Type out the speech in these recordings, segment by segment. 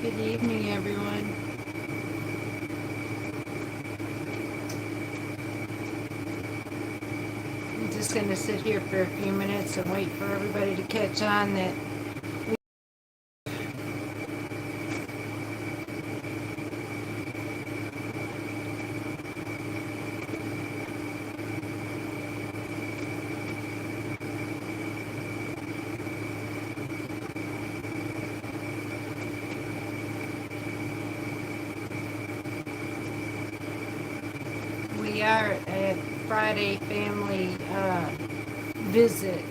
Good evening, everyone. I'm just going to sit here for a few minutes and wait for everybody to catch on that we are at Friday family visit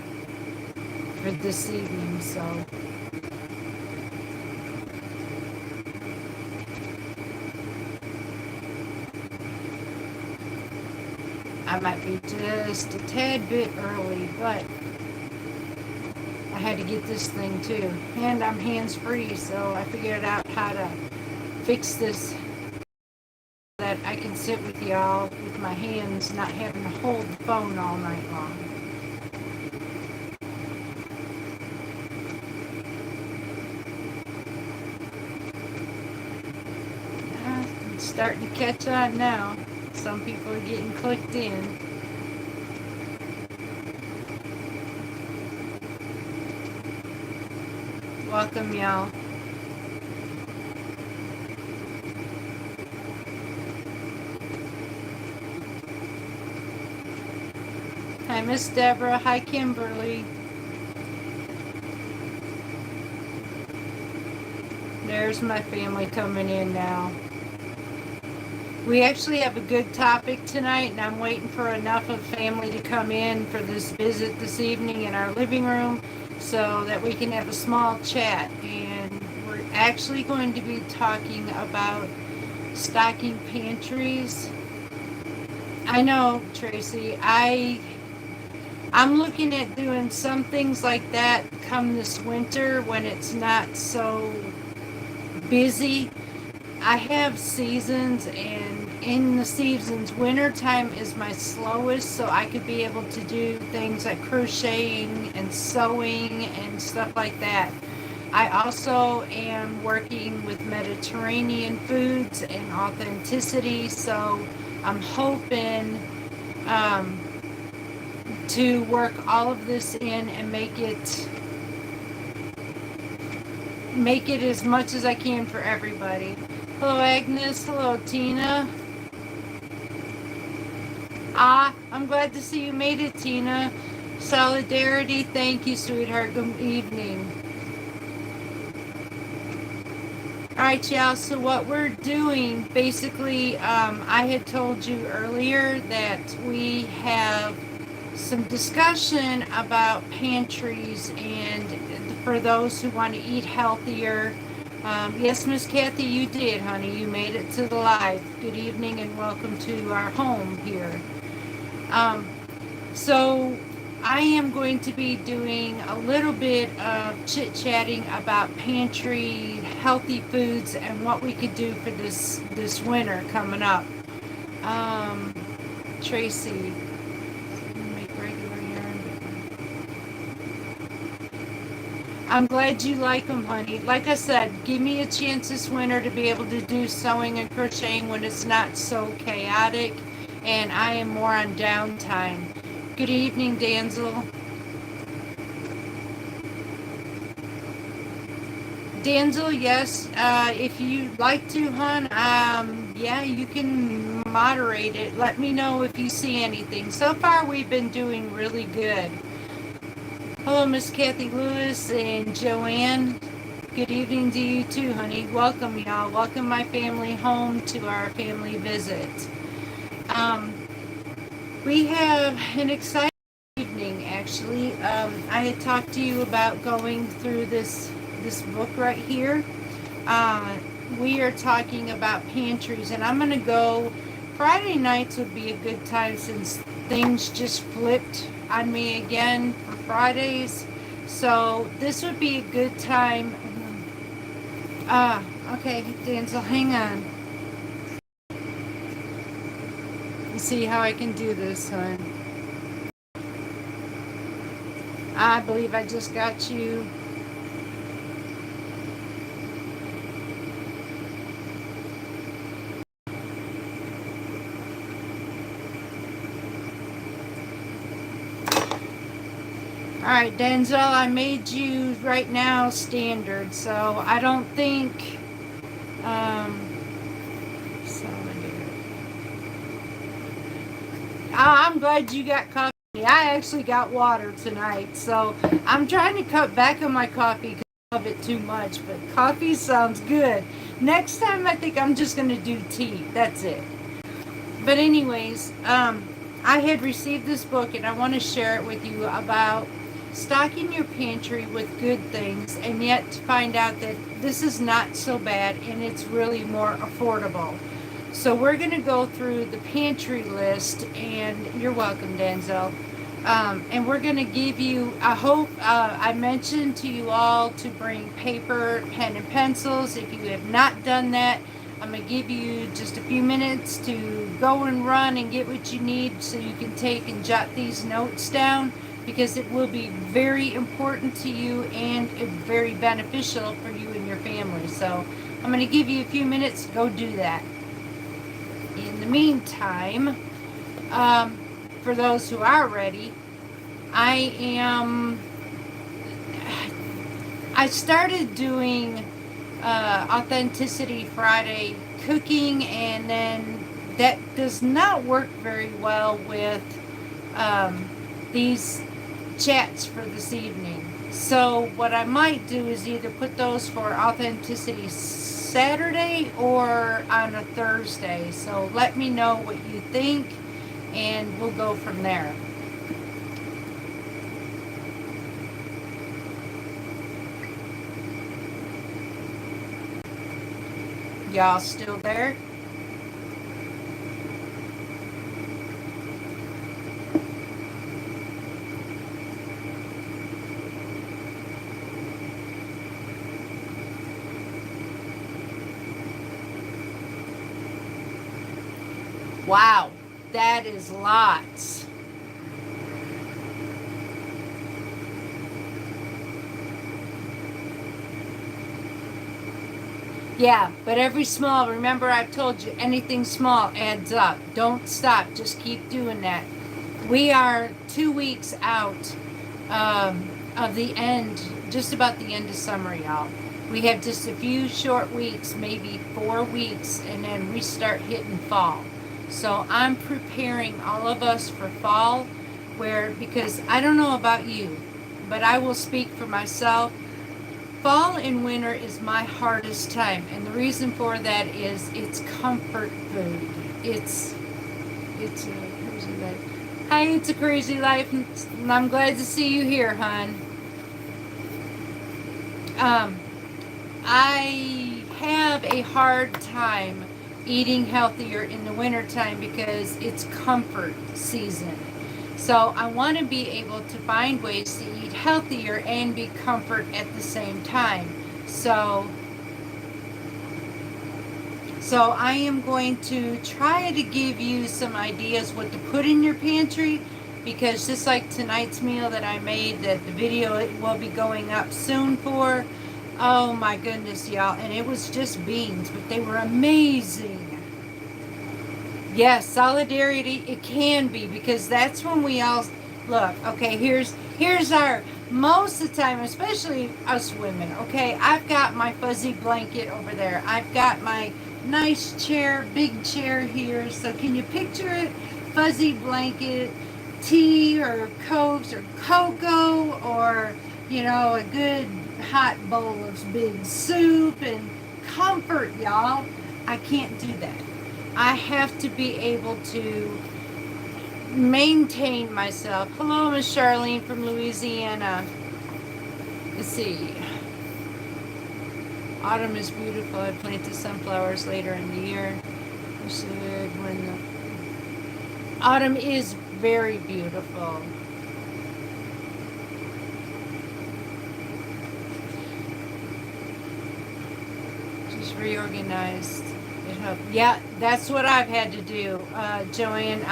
for this evening, so I might be just a tad bit early, but I had to get this thing too. And I'm hands-free, so I figured out how to fix this that I can sit with y'all with my hands, not having to hold the phone all night long. I'm starting to catch on now. Some people are getting clicked in. Welcome, y'all. Hi, Miss Deborah. Hi, Kimberly. There's my family coming in now. We actually have a good topic tonight, and I'm waiting for enough of family to come in for this visit this evening in our living room so that we can have a small chat. And we're actually going to be talking about stocking pantries. I know, Tracy, I'm looking at doing some things like that come this winter when it's not so busy. I have seasons, and in the seasons, wintertime is my slowest, so I could be able to do things like crocheting and sewing and stuff like that. I also am working with Mediterranean foods and authenticity, so I'm hoping to work all of this in and make it as much as I can for everybody. Hello, Agnes. Hello, Tina. I'm glad to see you made it, Tina. Solidarity. Thank you, sweetheart. Good evening. All right, y'all. So what we're doing, basically, I had told you earlier that we have some discussion about pantries and for those who want to eat healthier. Yes, Miss Kathy, you did, honey. You made it to the live. Good evening and welcome to our home here. So I am going to be doing a little bit of chit-chatting about pantry, healthy foods, and what we could do for this winter coming up. Tracy, make regular yarn. I'm glad you like them, honey. Like I said, give me a chance this winter to be able to do sewing and crocheting when it's not so chaotic and I am more on downtime. Good evening, Danzel. Danzel, yes, if you'd like to, hon, yeah, you can moderate it. Let me know if you see anything. So far, we've been doing really good. Hello, Miss Kathy Lewis and Joanne. Good evening to you too, honey. Welcome, y'all. Welcome my family home to our family visit. We have an exciting evening, actually. I had talked to you about going through this book right here. We are talking about pantries, and I'm going to go. Friday nights would be a good time since things just flipped on me again for Fridays. So this would be a good time. Okay, Danzel, hang on. You see how I can do this, hon. I believe I just got you. right, Denzel, I made you right now standard, so I don't think, so I'm glad you got coffee. I actually got water tonight, so I'm trying to cut back on my coffee because I love it too much, but coffee sounds good. Next time, I think I'm just going to do tea. That's it. But anyways, I had received this book, and I want to share it with you about stocking your pantry with good things, and yet to find out that this is not so bad, and it's really more affordable. So we're going to go through the pantry list, and you're welcome, Denzel. And we're going to give you, I hope, I mentioned to you all to bring paper, pen, and pencils. If you have not done that, I'm going to give you just a few minutes to go and run and get what you need so you can take and jot these notes down, because it will be very important to you and very beneficial for you and your family. So I'm going to give you a few minutes to go do that. In the meantime, for those who are ready, I started doing Authenticity Friday cooking, and then that does not work very well with these chats for this evening. So what I might do is either put those for Authenticity Saturday or on a Thursday. So let me know what you think, and we'll go from there. Y'all still there? Wow, that is lots. Yeah, but every small, remember I've told you, anything small adds up. Don't stop, just keep doing that. We are 2 weeks out of the end, just about the end of summer, y'all. We have just a few short weeks, maybe 4 weeks, and then we start hitting fall. So I'm preparing all of us for fall, because I don't know about you, but I will speak for myself. Fall and winter is my hardest time, and the reason for that is it's comfort food. It's a crazy life. Hi, it's a crazy life, and I'm glad to see you here, hon. I have a hard time eating healthier in the wintertime because it's comfort season. So I want to be able to find ways to eat healthier and be comfort at the same time. So I am going to try to give you some ideas what to put in your pantry, because just like tonight's meal that I made, that the video will be going up soon for, oh my goodness, y'all, and it was just beans, but they were amazing. Yes, solidarity, it can be, because that's when we all look. Okay, here's our, most of the time, especially us women, okay, I've got my fuzzy blanket over there. I've got my nice chair, big chair here. So can you picture it? Fuzzy blanket, tea or cokes or cocoa, or a good hot bowl of big soup and comfort, y'all. I can't do that. I have to be able to maintain myself. Hello, Miss Charlene from Louisiana. Let's see. Autumn is beautiful. I planted sunflowers later in the year. Autumn is very beautiful. Just reorganized. Yeah, that's what I've had to do, Joanne.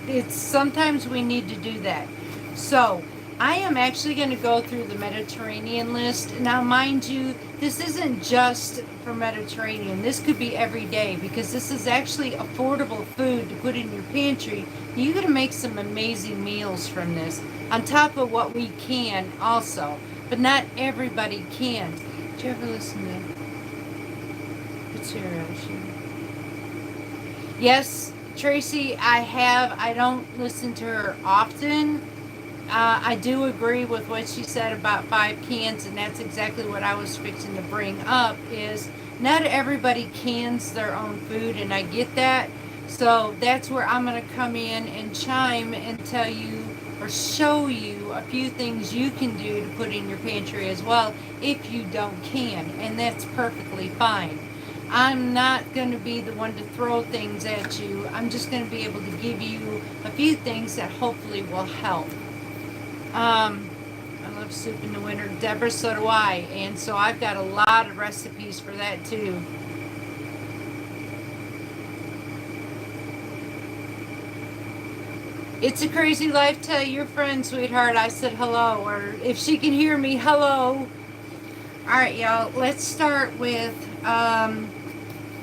It's sometimes we need to do that. So I am actually going to go through the Mediterranean list. Now, mind you, this isn't just for Mediterranean. This could be every day because this is actually affordable food to put in your pantry. You're going to make some amazing meals from this on top of what we can also. But not everybody can. Did you ever listen to Patera? Yes, Tracy, I have. I don't listen to her often. I do agree with what she said about 5 cans, and that's exactly what I was fixing to bring up, is not everybody cans their own food, and I get that. So that's where I'm going to come in and chime and tell you or show you a few things you can do to put in your pantry as well if you don't can, and that's perfectly fine. I'm not going to be the one to throw things at you. I'm just going to be able to give you a few things that hopefully will help. I love soup in the winter. Deborah, so do I. And so I've got a lot of recipes for that too. It's a crazy life. Tell your friend, sweetheart, I said hello. Or if she can hear me, hello. Alright, y'all. Let's start with...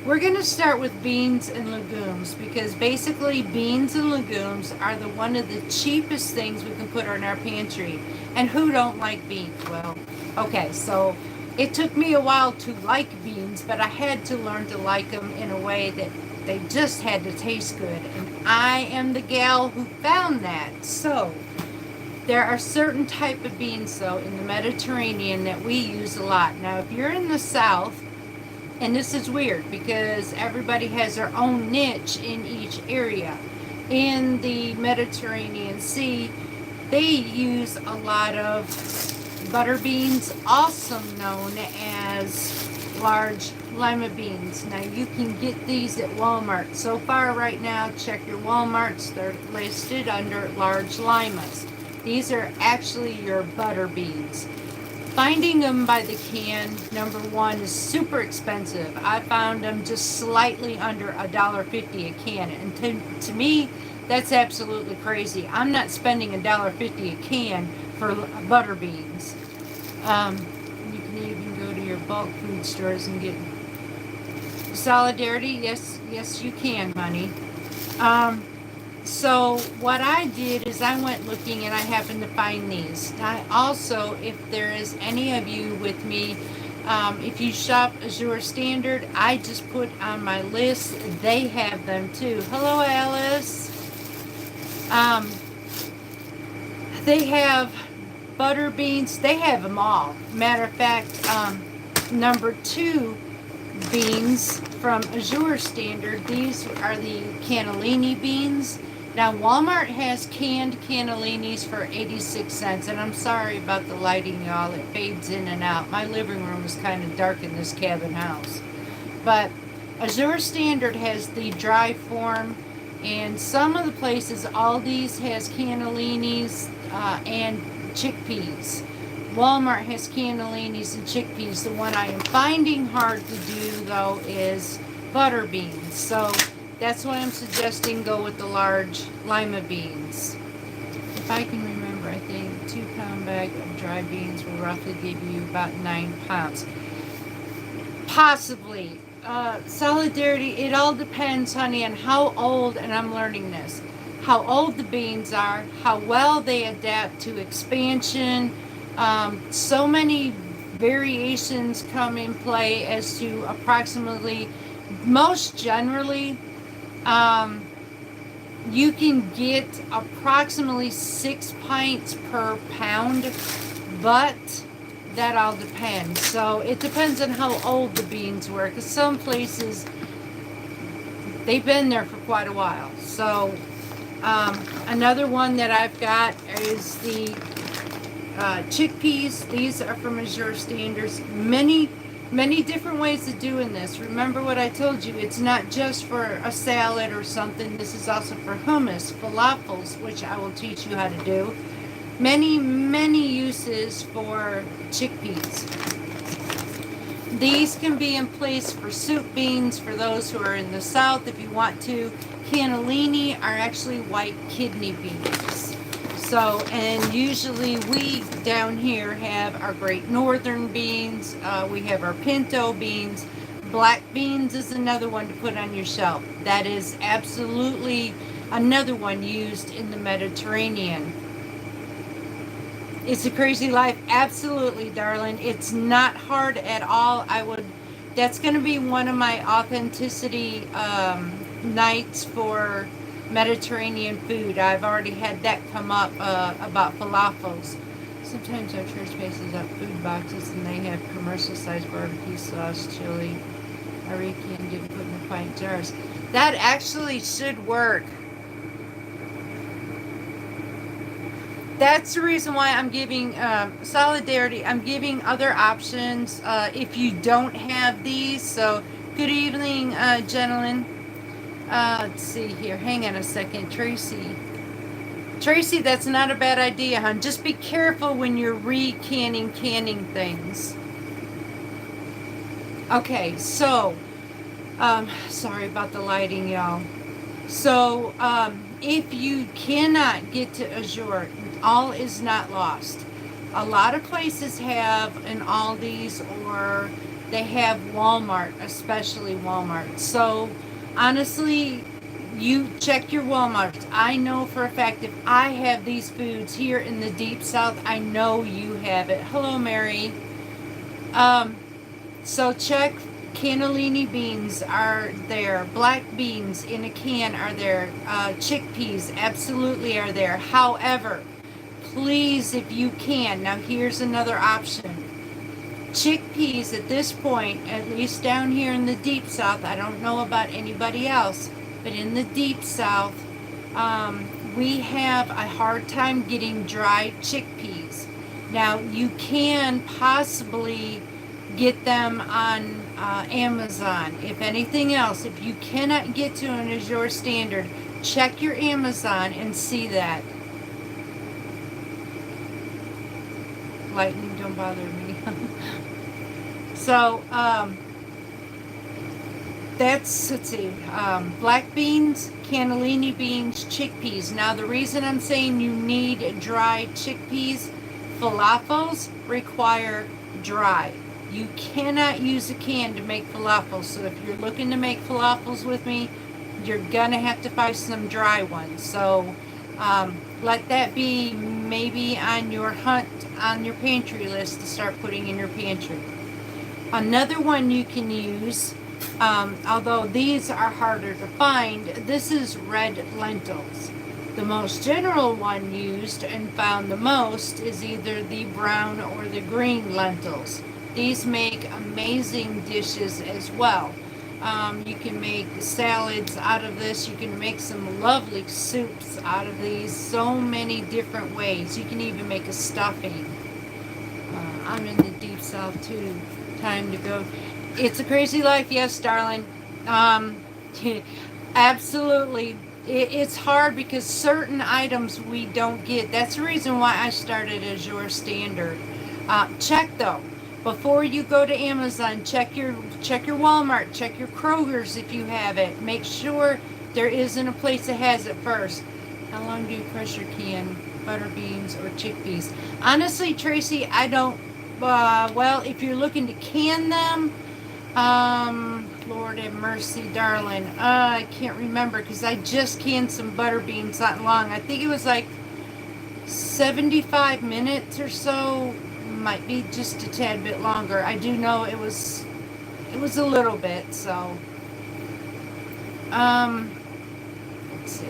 we're going to start with beans and legumes because basically beans and legumes are one of the cheapest things we can put in our pantry. And who don't like beans? Well, okay, so it took me a while to like beans, but I had to learn to like them in a way that they just had to taste good. And I am the gal who found that. So there are certain type of beans, though, in the Mediterranean that we use a lot. Now, if you're in the South, and this is weird because everybody has their own niche in each area. In the Mediterranean Sea, they use a lot of butter beans, also known as large lima beans. Now, you can get these at Walmart. So far right now, check your Walmarts. They're listed under large limas. These are actually your butter beans. Finding them by the can, number one, is super expensive. I found them just slightly under $1.50 a can. And to me, that's absolutely crazy. I'm not spending $1.50 a can for butter beans. You can even go to your bulk food stores and get Solidarity. Yes, you can, honey. So what I did is I went looking and I happened to find these. I also, if there is any of you with me, if you shop Azure Standard, I just put on my list. They have them too. Hello, Alice. They have butter beans. They have them all. Matter of fact, number 2 beans from Azure Standard. These are the cannellini beans. Now, Walmart has canned cannellinis for 86 cents, and I'm sorry about the lighting, y'all. It fades in and out. My living room is kind of dark in this cabin house. But Azure Standard has the dry form, and some of the places, Aldi's has cannellinis and chickpeas. Walmart has cannellinis and chickpeas. The one I am finding hard to do, though, is butter beans. So that's why I'm suggesting go with the large lima beans. If I can remember, I think 2-pound bag of dry beans will roughly give you about 9 pounds. Possibly. Solidarity, it all depends, honey, on how old, and I'm learning this, how old the beans are, how well they adapt to expansion. So many variations come in play as to approximately, most generally, you can get approximately 6 pints per pound, but that all depends. So it depends on how old the beans were, because some places, they've been there for quite a while. So another one that I've got is the chickpeas. These are from Azure Standards. Many different ways of doing this. Remember what I told you, it's not just for a salad or something. This is also for hummus, falafels, which I will teach you how to do. Many uses for chickpeas. These can be in place for soup beans for those who are in the South if you want to. Cannellini are actually white kidney beans. So, and usually we down here have our great northern beans. We have our pinto beans. Black beans is another one to put on your shelf. That is absolutely another one used in the Mediterranean. It's a crazy life. Absolutely, darling. It's not hard at all. That's going to be one of my authenticity nights for Mediterranean food. I've already had that come up about falafels. Sometimes our church faces up food boxes and they have commercial sized barbecue sauce, chili, Ariki, and didn't put in the pint jars. That actually should work. That's the reason why I'm giving solidarity. I'm giving other options if you don't have these. So, good evening, gentlemen. Let's see here. Hang on a second, Tracy. Tracy, that's not a bad idea, hon. Just be careful when you're canning things. Okay, so, sorry about the lighting, y'all. So, if you cannot get to Azure, all is not lost. A lot of places have an Aldi's or they have Walmart, especially Walmart. So, honestly, you check your Walmart. I know for a fact if I have these foods here in the deep south, I know you have it. Hello, Mary. So check. Cannellini beans are there. Black beans in a can are there. Chickpeas absolutely are there. However, please, if you can, now here's another option. Chickpeas at this point, at least down here in the deep south, I don't know about anybody else, but in the deep south, we have a hard time getting dried chickpeas. Now, you can possibly get them on Amazon. If anything else, if you cannot get to an Azure standard, check your Amazon and see that. Lightning don't bother me. So, that's, let's see, black beans, cannellini beans, chickpeas. Now, the reason I'm saying you need dried chickpeas, falafels require dry. You cannot use a can to make falafels. So if you're looking to make falafels with me, you're going to have to find some dry ones. So let that be maybe on your hunt, on your pantry list to start putting in your pantry. Another one you can use, although these are harder to find, this is red lentils. The most general one used and found the most is either the brown or the green lentils. These make amazing dishes as well. You can make salads out of this. You can make some lovely soups out of these. So many different ways. You can even make a stuffing. I'm in the deep south too. Time to go. It's a crazy life, yes, darling. Absolutely. It's hard because certain items we don't get. That's the reason why I started Azure Standard. Check though. Before you go to Amazon, check your Walmart, check your Kroger's if you have it. Make sure there isn't a place that has it first. How long do you crush your can? Butter beans or chickpeas? Honestly, Tracy, I don't. Well, if you're looking to can them, Lord have mercy, darling. I can't remember because I just canned some butter beans not long. I think it was like 75 minutes or so. Might be just a tad bit longer. I do know it was a little bit. So, let's see.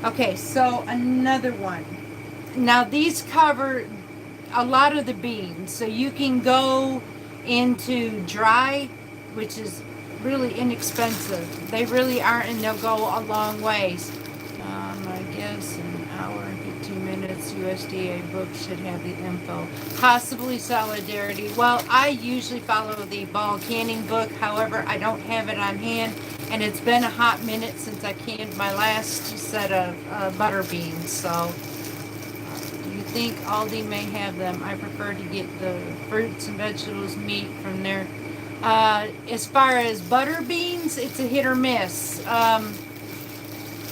Okay, so another one. Now these cover a lot of the beans, so you can go into dry, which is really inexpensive. They really aren't, and they'll go a long ways. I guess an hour and 15 minutes. USDA book should have the info. Possibly Solidarity. Well, I usually follow the ball canning book. However, I don't have it on hand, and it's been a hot minute since I canned my last set of butter beans. So, do you think Aldi may have them? I prefer to get the fruits and vegetables, meat from there. As far as butter beans, it's a hit or miss.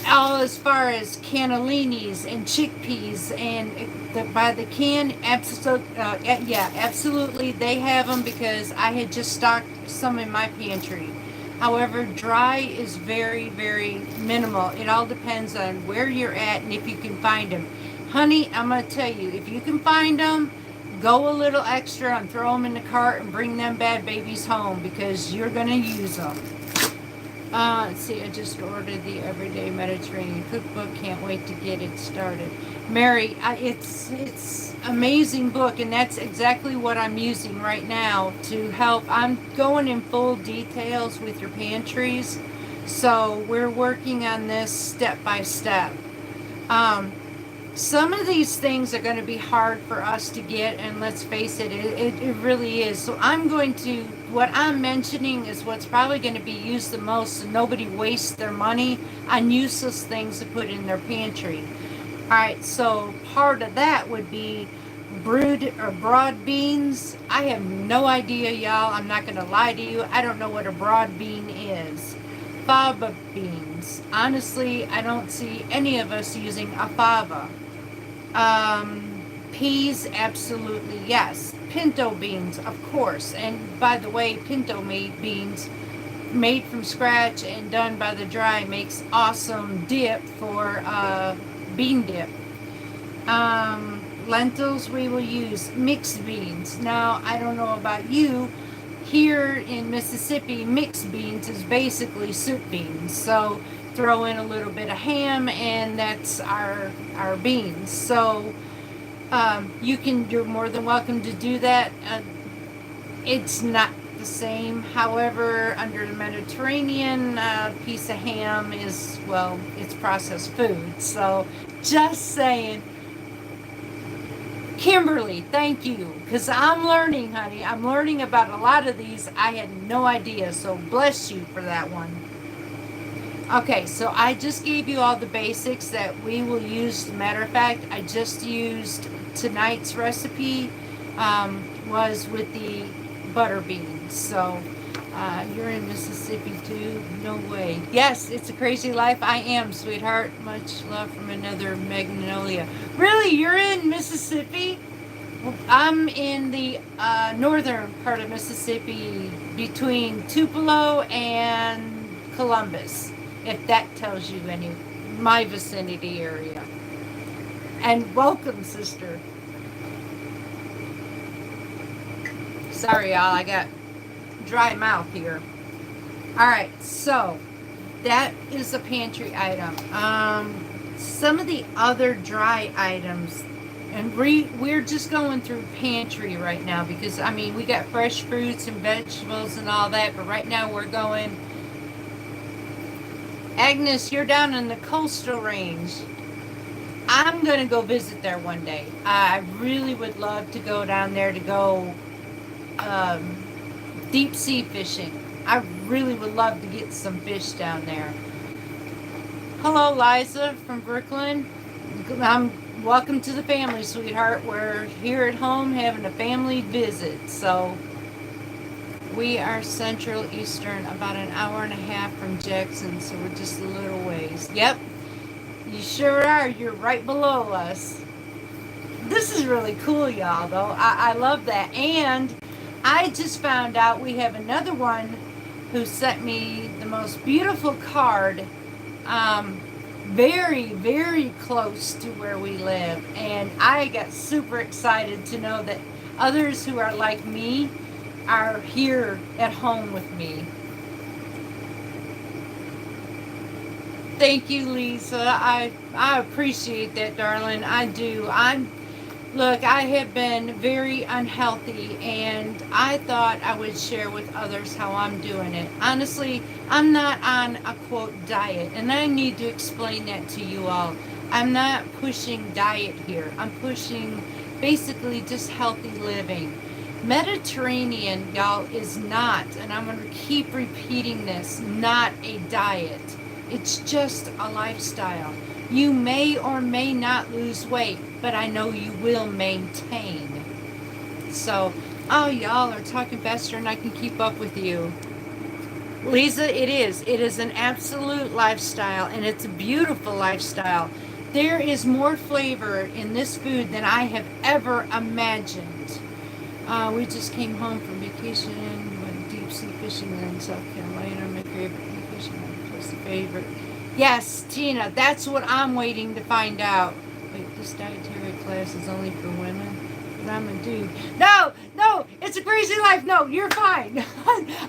all as far as cannellinis and chickpeas and by the can, absolutely they have them because I had just stocked some in my pantry. However, dry is very, very minimal. It all depends on where you're at and if you can find them. Honey, I'm going to tell you, if you can find them, go a little extra and throw them in the cart and bring them bad babies home because you're going to use them. Let's see, I just ordered the Everyday Mediterranean Cookbook. Can't wait to get it started. Mary, it's amazing book, and that's exactly what I'm using right now to help. I'm going in full details with your pantries, so we're working on this step by step. Some of these things are going to be hard for us to get, and let's face it, it really is. So what I'm mentioning is what's probably going to be used the most so nobody wastes their money on useless things to put in their pantry. Alright, so part of that would be broad beans. I have no idea, y'all. I'm not going to lie to you. I don't know what a broad bean is. Fava beans. Honestly, I don't see any of us using a fava. Peas, absolutely yes. Pinto beans, of course. And by the way, pinto beans made from scratch and done by the dry makes awesome dip for bean dip. Lentils, we will use mixed beans. Now, I don't know about you. Here in Mississippi, mixed beans is basically soup beans. So throw in a little bit of ham and that's our beans. So you're more than welcome to do that. It's not the same. However, under the Mediterranean, a piece of ham is, well, it's processed food. So just saying. Kimberly, thank you, because I'm learning, honey. I'm learning about a lot of these. I had no idea, so bless you for that one. Okay, so I just gave you all the basics that we will use. As a matter of fact, I just used tonight's recipe was with the butter beans. So you're in Mississippi too? No way. Yes, it's a crazy life. I am, sweetheart. Much love from another Magnolia. Really, you're in Mississippi? I'm in the northern part of Mississippi between Tupelo and Columbus, if that tells you any, my vicinity area. And welcome, sister. Sorry, y'all, I got dry mouth here. Alright, so that is a pantry item. Some of the other dry items, and we're just going through pantry right now because, I mean, we got fresh fruits and vegetables and all that, but right now we're going. Agnes, you're down in the coastal range. I'm going to go visit there one day. I really would love to go down there to go deep sea fishing. I really would love to get some fish down there. Hello, Liza from Brooklyn. Welcome to the family, sweetheart. We're here at home having a family visit. So we are Central Eastern, about an hour and a half from Jackson, so we're just a little ways. Yep, you sure are. You're right below us. This is really cool, y'all, though. I love that. And I just found out we have another one who sent me the most beautiful card. Very, very close to where we live. And I got super excited to know that others who are like me are here at home with me. Thank you, Lisa. I appreciate that, darling. I do. Look, I have been very unhealthy, and I thought I would share with others how I'm doing it. Honestly, I'm not on a quote diet, and I need to explain that to you all. I'm not pushing diet here. I'm pushing basically just healthy living. Mediterranean, y'all, is not, and I'm going to keep repeating this, not a diet. It's just a lifestyle. You may or may not lose weight, but I know you will maintain. So, oh, y'all are talking faster than I can keep up with you. Lisa, it is. It is an absolute lifestyle, and it's a beautiful lifestyle. There is more flavor in this food than I have ever imagined. We just came home from vacation, went deep sea fishing in South Carolina. My favorite vacation was the favorite. Yes, Tina, that's what I'm waiting to find out. Wait, this dietary class is only for women? But I'm a dude. No, no, it's a crazy life. No, you're fine.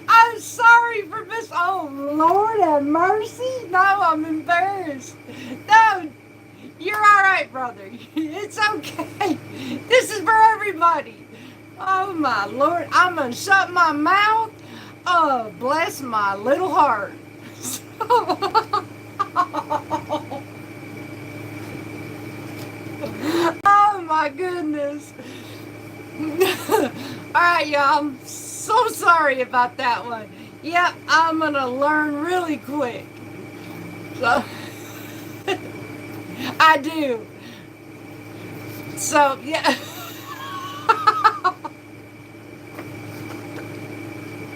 I'm sorry for this. Oh, Lord have mercy. No, I'm embarrassed. No, you're all right, brother. It's okay. This is for everybody. Oh, my Lord. I'm going to shut my mouth. Oh, bless my little heart. Oh, my goodness. All right, y'all. I'm so sorry about that one. Yep, I'm going to learn really quick. So, I do. So, yeah.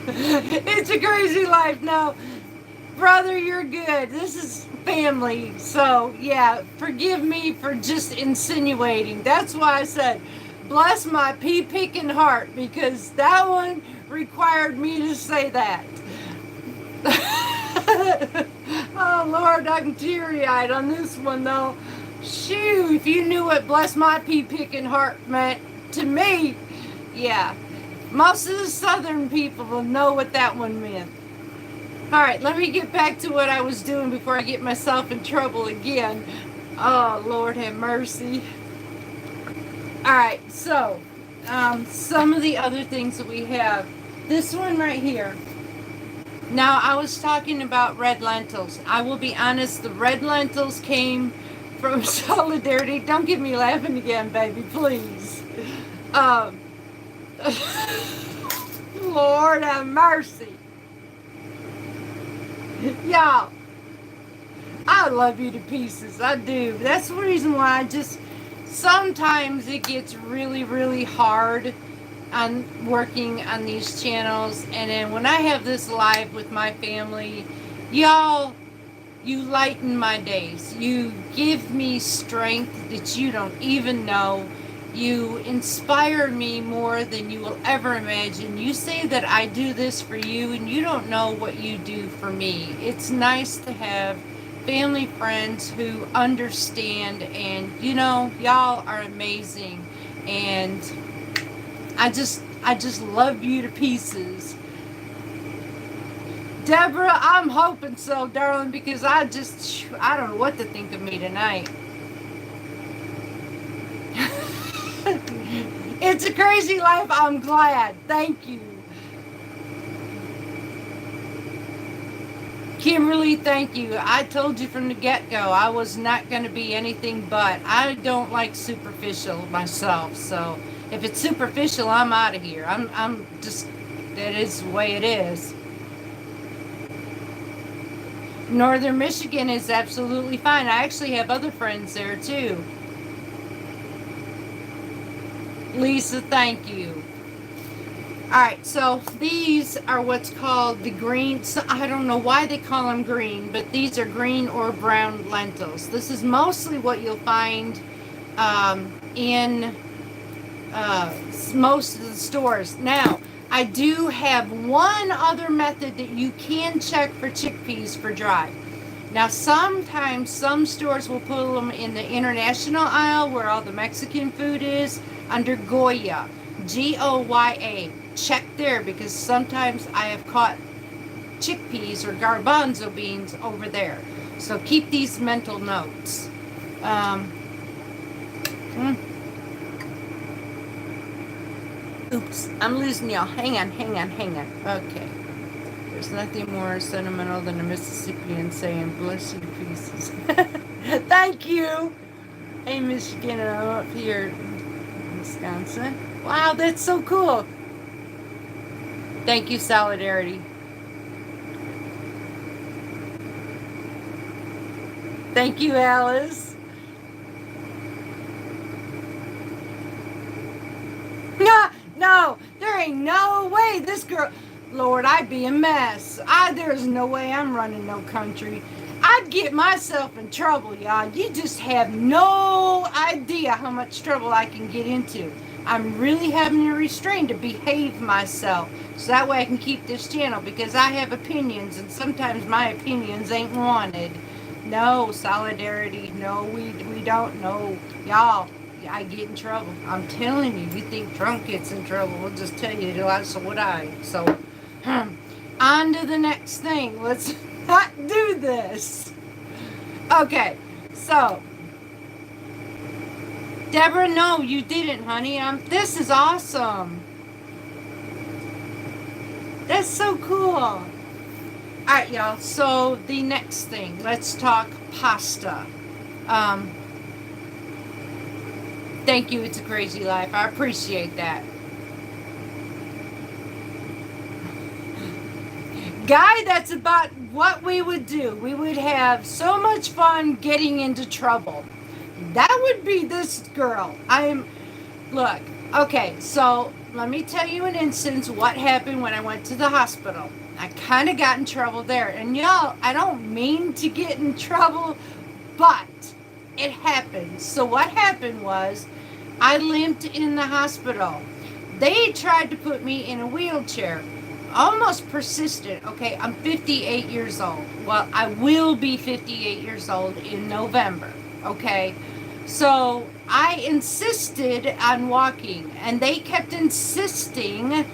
It's a crazy life. No, brother, you're good. This is family. So, yeah, forgive me for just insinuating. That's why I said, bless my pea-picking heart, because that one required me to say that. Oh, Lord, I'm teary-eyed on this one, though. Shoo, if you knew what bless my pea-picking heart meant to me, yeah. Most of the southern people will know what that one meant. All right, let me get back to what I was doing before I get myself in trouble again. Oh, Lord have mercy. All right, so some of the other things that we have. This one right here. Now, I was talking about red lentils. I will be honest, the red lentils came from Solidarity. Don't get me laughing again, baby, please. Lord have mercy. Y'all, I love you to pieces. I do. That's the reason why I just, sometimes it gets really, really hard on working on these channels. And then when I have this live with my family, y'all, you lighten my days. You give me strength that you don't even know. You inspire me more than you will ever imagine. You say that I do this for you, and you don't know what you do for me. It's nice to have family friends who understand, and y'all are amazing. And I just love you to pieces. Deborah, I'm hoping so, darling, because I don't know what to think of me tonight. It's a crazy life. I'm glad. Thank you. Kimberly, thank you. I told you from the get-go I was not going to be anything but. I don't like superficial myself, so if it's superficial, I'm out of here. I'm just, that is the way it is. Northern Michigan is absolutely fine. I actually have other friends there too. Lisa, thank you. Alright, so these are what's called the green. So I don't know why they call them green, but these are green or brown lentils. This is mostly what you'll find in most of the stores. Now, I do have one other method that you can check for chickpeas for dry. Now, sometimes some stores will put them in the international aisle where all the Mexican food is, under Goya, Goya. Check there, because sometimes I have caught chickpeas or garbanzo beans over there. So keep these mental notes. Oops, I'm losing y'all. Hang on. Okay. There's nothing more sentimental than a Mississippian saying, bless you to pieces. Thank you. Hey, Michigan, I'm up here in Wisconsin. Wow, that's so cool. Thank you, Solidarity. Thank you, Alice. No, there ain't no way this girl. Lord, I'd be a mess. There's no way I'm running no country. I'd get myself in trouble, y'all. You just have no idea how much trouble I can get into. I'm really having to restrain to behave myself so that way I can keep this channel because I have opinions and sometimes my opinions ain't wanted. No, solidarity. No, we don't. No, y'all. I get in trouble. I'm telling you. You think Trump gets in trouble? We'll just tell you. So would I. So, on to the next thing. Let's not do this. Okay. So, Deborah, no, you didn't, honey. This is awesome. That's so cool. Alright, y'all, so the next thing, let's talk pasta. Thank you, It's a Crazy Life. I appreciate that. Guy, that's about what we would do. We would have so much fun getting into trouble. That would be this girl. Look, okay, so let me tell you an instance what happened when I went to the hospital. I kind of got in trouble there. And y'all, I don't mean to get in trouble, but it happened. So what happened was I limped in the hospital. They tried to put me in a wheelchair. Almost persistent. Okay, I'm 58 years old. Well, I will be 58 years old in November. Okay, so I insisted on walking, and they kept insisting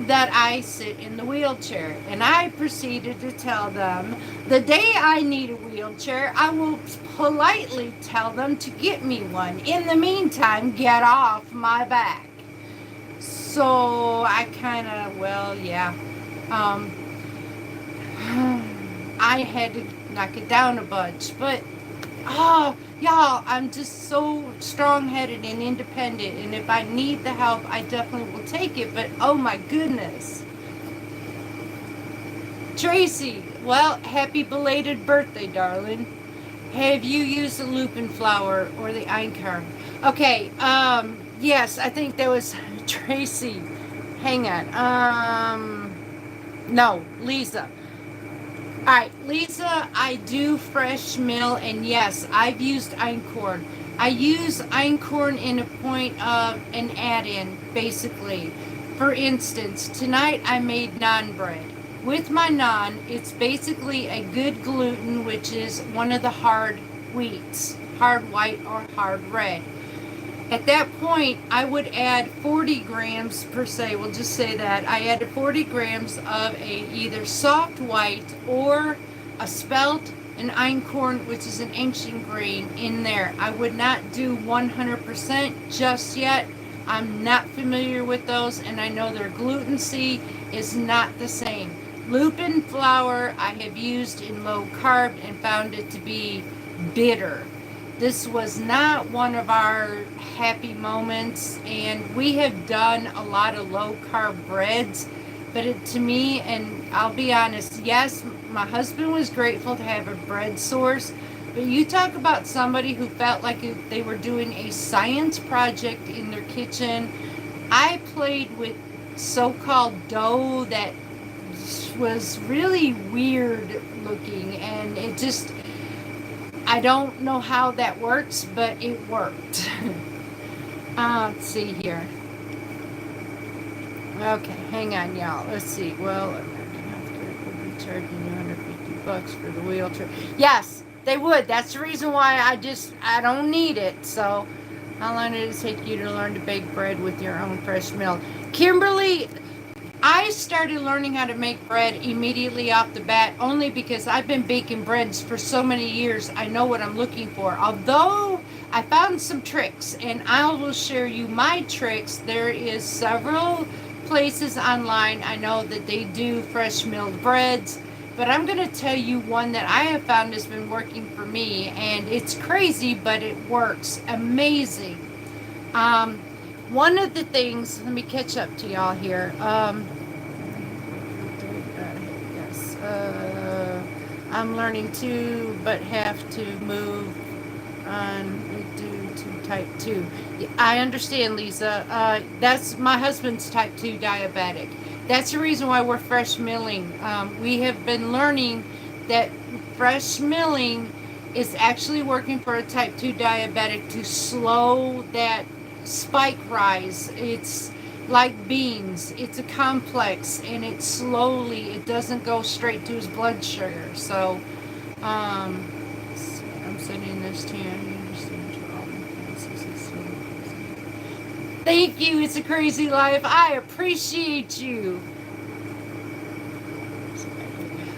that I sit in the wheelchair. And I proceeded to tell them, the day I need a wheelchair, I will politely tell them to get me one. In the meantime, get off my back. So I kind of, well, yeah. I had to knock it down a bunch. But, oh, y'all, I'm just so strong-headed and independent, and if I need the help, I definitely will take it, but oh my goodness. Tracy, well, happy belated birthday, darling. Have you used the lupin flower or the einkorn? Okay, yes, I think that was Tracy. Hang on. No, Lisa. Alright, Lisa, I do fresh mill, and yes, I've used einkorn. I use einkorn in a point of an add-in, basically. For instance, tonight I made naan bread. With my naan, it's basically a good gluten, which is one of the hard wheats, hard white or hard red. At that point, I would add 40 grams per se. We'll just say that. I added 40 grams of a either soft white or a spelt, an einkorn, which is an ancient grain, in there. I would not do 100% just yet. I'm not familiar with those, and I know their gluten-free is not the same. Lupin flour I have used in low carb and found it to be bitter. This was not one of our happy moments, and we have done a lot of low carb breads, but to me, and I'll be honest, yes, my husband was grateful to have a bread source, but you talk about somebody who felt like they were doing a science project in their kitchen. I played with so-called dough that was really weird looking, and it just, I don't know how that works, but it worked. Let's see here. Okay, hang on, y'all. Let's see. Well, American Healthcare could be charging you $150 for the wheelchair. Yes, they would. That's the reason why I don't need it. So, how long did it take you to learn to bake bread with your own fresh milk? Kimberly, I started learning how to make bread immediately off the bat only because I've been baking breads for so many years. I know what I'm looking for. Although I found some tricks, and I will share you my tricks. There is several places online I know that they do fresh milled breads, but I'm going to tell you one that I have found has been working for me, and it's crazy, but it works amazing. One of the things, let me catch up to y'all here. Yes, I'm learning too, but have to move on due to type 2. I understand, Lisa. That's my husband's type 2 diabetic. That's the reason why we're fresh milling. We have been learning that fresh milling is actually working for a type 2 diabetic to slow that spike rise. It's like beans. It's a complex, and it doesn't go straight to his blood sugar. So, I'm sending this to you. Thank you. It's a crazy life. I appreciate you.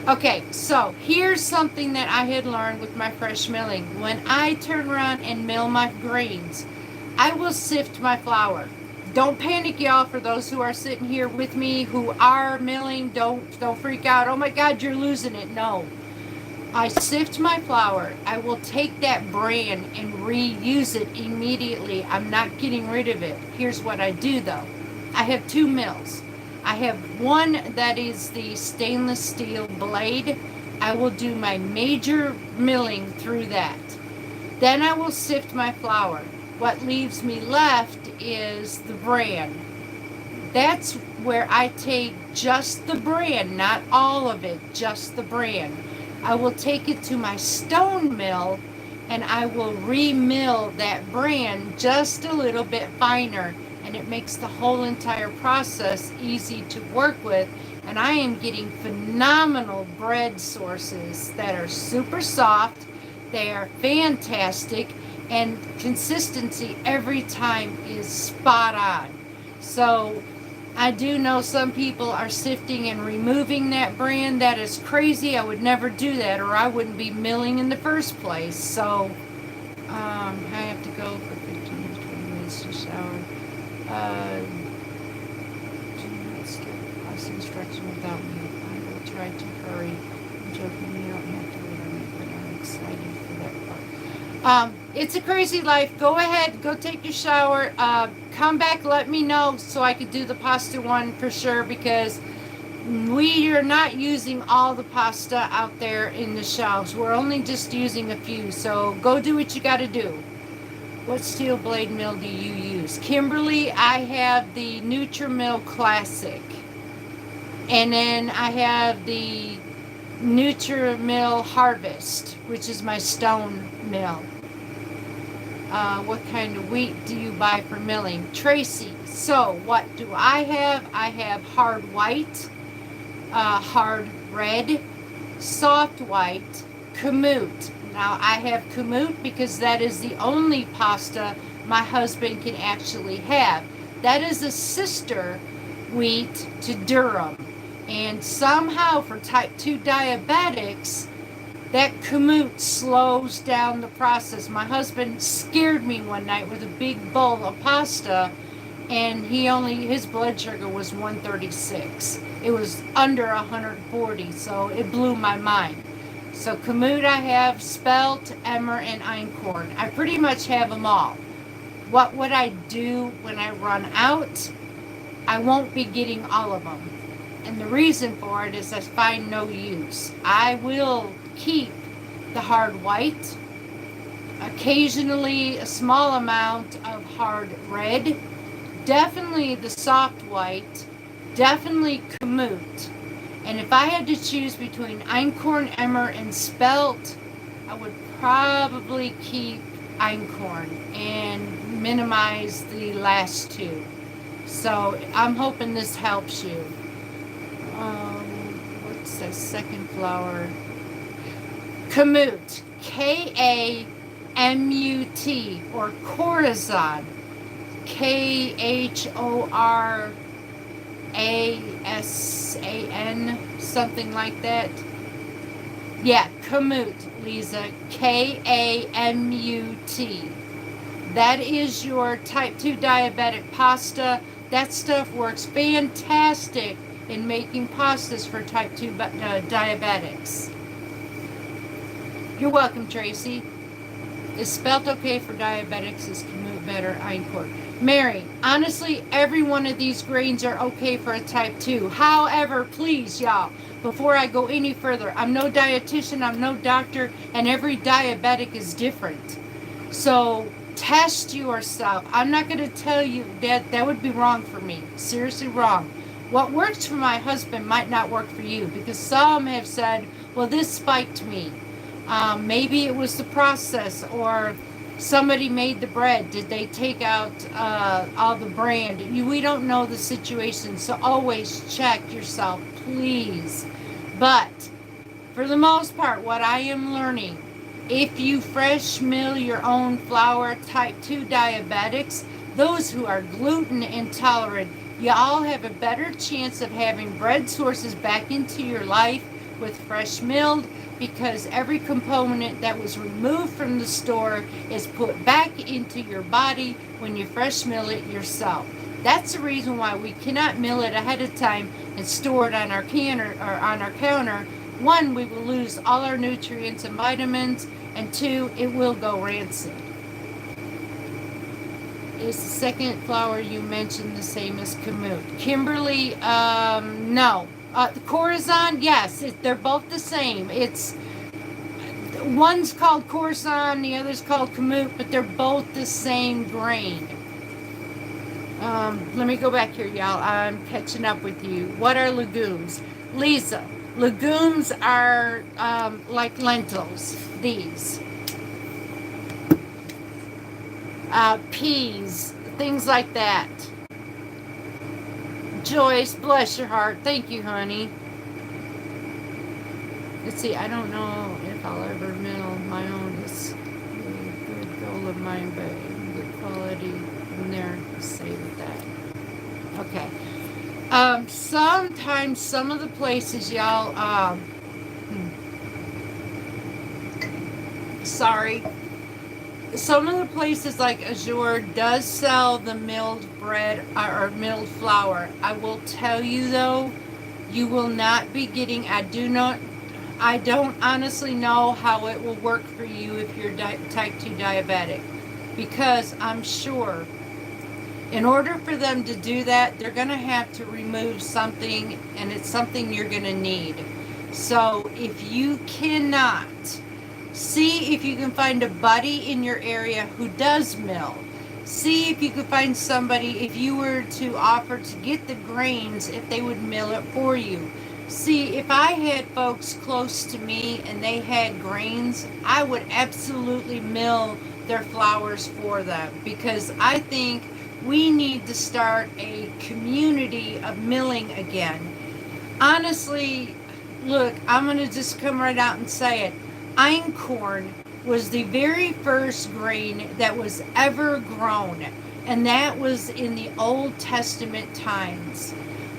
Okay, so here's something that I had learned with my fresh milling. When I turn around and mill my grains, I will sift my flour. Don't panic, y'all. For those who are sitting here with me who are milling, don't freak out. Oh my God, you're losing it. No. I sift my flour. I will take that bran and reuse it immediately. I'm not getting rid of it. Here's what I do though. I have 2 mills. I have one that is the stainless steel blade. I will do my major milling through that. Then I will sift my flour. What leaves me left is the bran. That's where I take just the bran, not all of it, just the bran. I will take it to my stone mill and I will re-mill that bran just a little bit finer, and it makes the whole entire process easy to work with. And I am getting phenomenal bread sources that are super soft. They are fantastic, and consistency every time is spot on. So I do know some people are sifting and removing that bran. That is crazy. I would never do that, or I wouldn't be milling in the first place. So I have to go for 15 to 20 minutes to shower. 2 minutes to pass instruction without me. I will try to hurry. I'm joking, you don't have to wait on me, but I'm excited for that part. It's a crazy life. Go ahead, go take your shower. Come back, let me know so I could do the pasta one for sure, because we are not using all the pasta out there in the shelves. We're only just using a few. So go do what you got to do. What steel blade mill do you use? Kimberly, I have the Nutri-Mill Classic. And then I have the Nutri-Mill Harvest, which is my stone mill. What kind of wheat do you buy for milling? Tracy, so what do I have? I have hard white, hard red, soft white, kamut. Now I have kamut because that is the only pasta my husband can actually have. That is a sister wheat to durum. And somehow for type 2 diabetics, that kamut slows down the process. My husband scared me one night with a big bowl of pasta, and his blood sugar was 136. It was under 140, so it blew my mind. So kamut I have, spelt, emmer, and einkorn. I pretty much have them all. What would I do when I run out? I won't be getting all of them. And the reason for it is I find no use. I will keep the hard white, occasionally a small amount of hard red, definitely the soft white, definitely kamut. And if I had to choose between einkorn, emmer, and spelt, I would probably keep einkorn and minimize the last two. So I'm hoping this helps you. What's the second flower? Kamut, Kamut, or Khorasan, Khorasan, something like that. Yeah, kamut, Lisa, Kamut. That is your type 2 diabetic pasta. That stuff works fantastic in making pastas for type 2 diabetics. You're welcome, Tracy. Is spelt okay for diabetics? Is kamut better? Einkorn. Mary, honestly, every one of these grains are okay for a type 2. However, please, y'all, before I go any further, I'm no dietitian, I'm no doctor, and every diabetic is different. So Test yourself. I'm not going to tell you that would be wrong for me. Seriously wrong. What works for my husband might not work for you, because some have said, well, this spiked me. Maybe it was the process, or somebody made the bread. Did they take out all the brand? We don't know the situation, so always check yourself, please. But for the most part, what I am learning, if you fresh mill your own flour, type 2 diabetics, those who are gluten intolerant, y'all have a better chance of having bread sources back into your life with fresh milled, because every component that was removed from the store is put back into your body when you fresh mill it yourself. That's the reason why we cannot mill it ahead of time and store it on our counter. One, we will lose all our nutrients and vitamins, and two, it will go rancid. Is the second flour you mentioned the same as kamut? Kimberly, no. The Corazon, yes, they're both the same. One's called Corazon, the other's called kamut, but they're both the same grain. Let me go back here, y'all. I'm catching up with you. What are legumes? Lisa, legumes are like lentils, these. Peas, things like that. Joyce, bless your heart. Thank you, honey. Let's see, I don't know if I'll ever mill my own. It's a good goal of mine, but good quality in there. Say with that. Okay. Sometimes some of the places, y'all, sorry. Some of the places like Azure does sell the milled bread or milled flour. I will tell you though, you will not be getting, I don't honestly know how it will work for you if you're type 2 diabetic, because I'm sure in order for them to do that, they're going to have to remove something, and it's something you're going to need. So if you cannot, see if you can find a buddy in your area who does mill. See if you could find somebody, if you were to offer to get the grains, if they would mill it for you. See, if I had folks close to me and they had grains, I would absolutely mill their flours for them, because I think we need to start a community of milling again. Honestly, look, I'm going to just come right out and say it. Einkorn was the very first grain that was ever grown, and that was in the Old Testament times.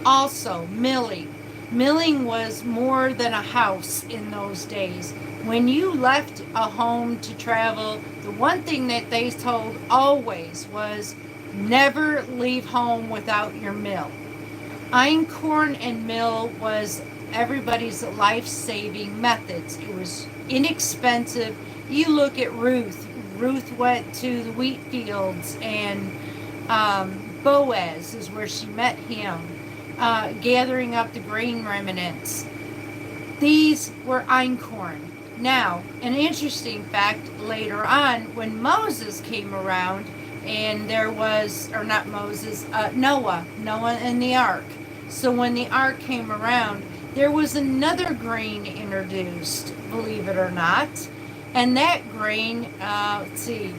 Also, milling. Milling was more than a house in those days. When you left a home to travel, the one thing that they told always was never leave home without your mill. Einkorn and mill was everybody's life-saving methods. It was inexpensive. You look at Ruth. Ruth went to the wheat fields, and Boaz is where she met him, gathering up the grain remnants. These were einkorn. Now, an interesting fact, later on, when Moses came around, and there was, or not Moses, Noah and the ark. So when the ark came around, there was another grain introduced, believe it or not. And that grain, let's see,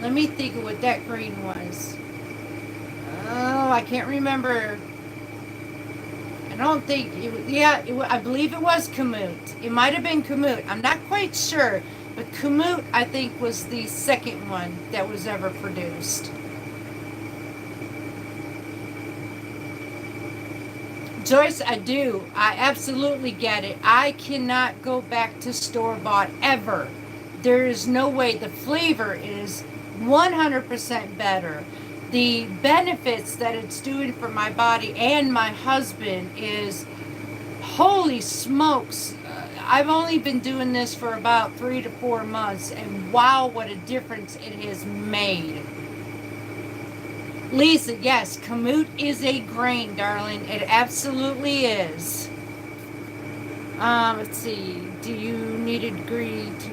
let me think of what that grain was. Oh, I can't remember. I don't think, I believe it was kamut. It might have been kamut. I'm not quite sure. But kamut, I think, was the second one that was ever produced. Joyce, I do. I absolutely get it. I cannot go back to store-bought ever. There is no way. The flavor is 100% better. The benefits that it's doing for my body and my husband is, holy smokes. I've only been doing this for about 3 to 4 months, and wow, what a difference it has made. Lisa, yes, kamut is a grain, darling. It absolutely is. Let's see. Do you need a degree to...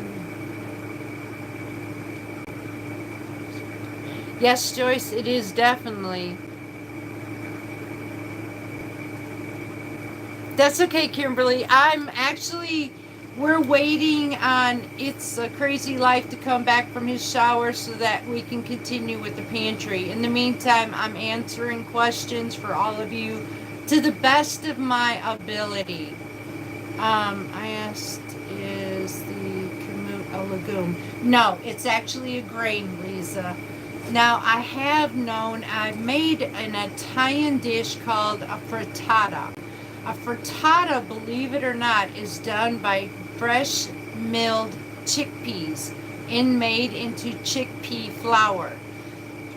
Yes, Joyce, it is definitely. That's okay, Kimberly. We're waiting on It's a Crazy Life to come back from his shower so that we can continue with the pantry. In the meantime, I'm answering questions for all of you to the best of my ability. I asked, is the kamut a legume? No, it's actually a grain, Lisa. Now, I've made an Italian dish called a frittata. A frittata, believe it or not, is done by fresh milled chickpeas and made into chickpea flour.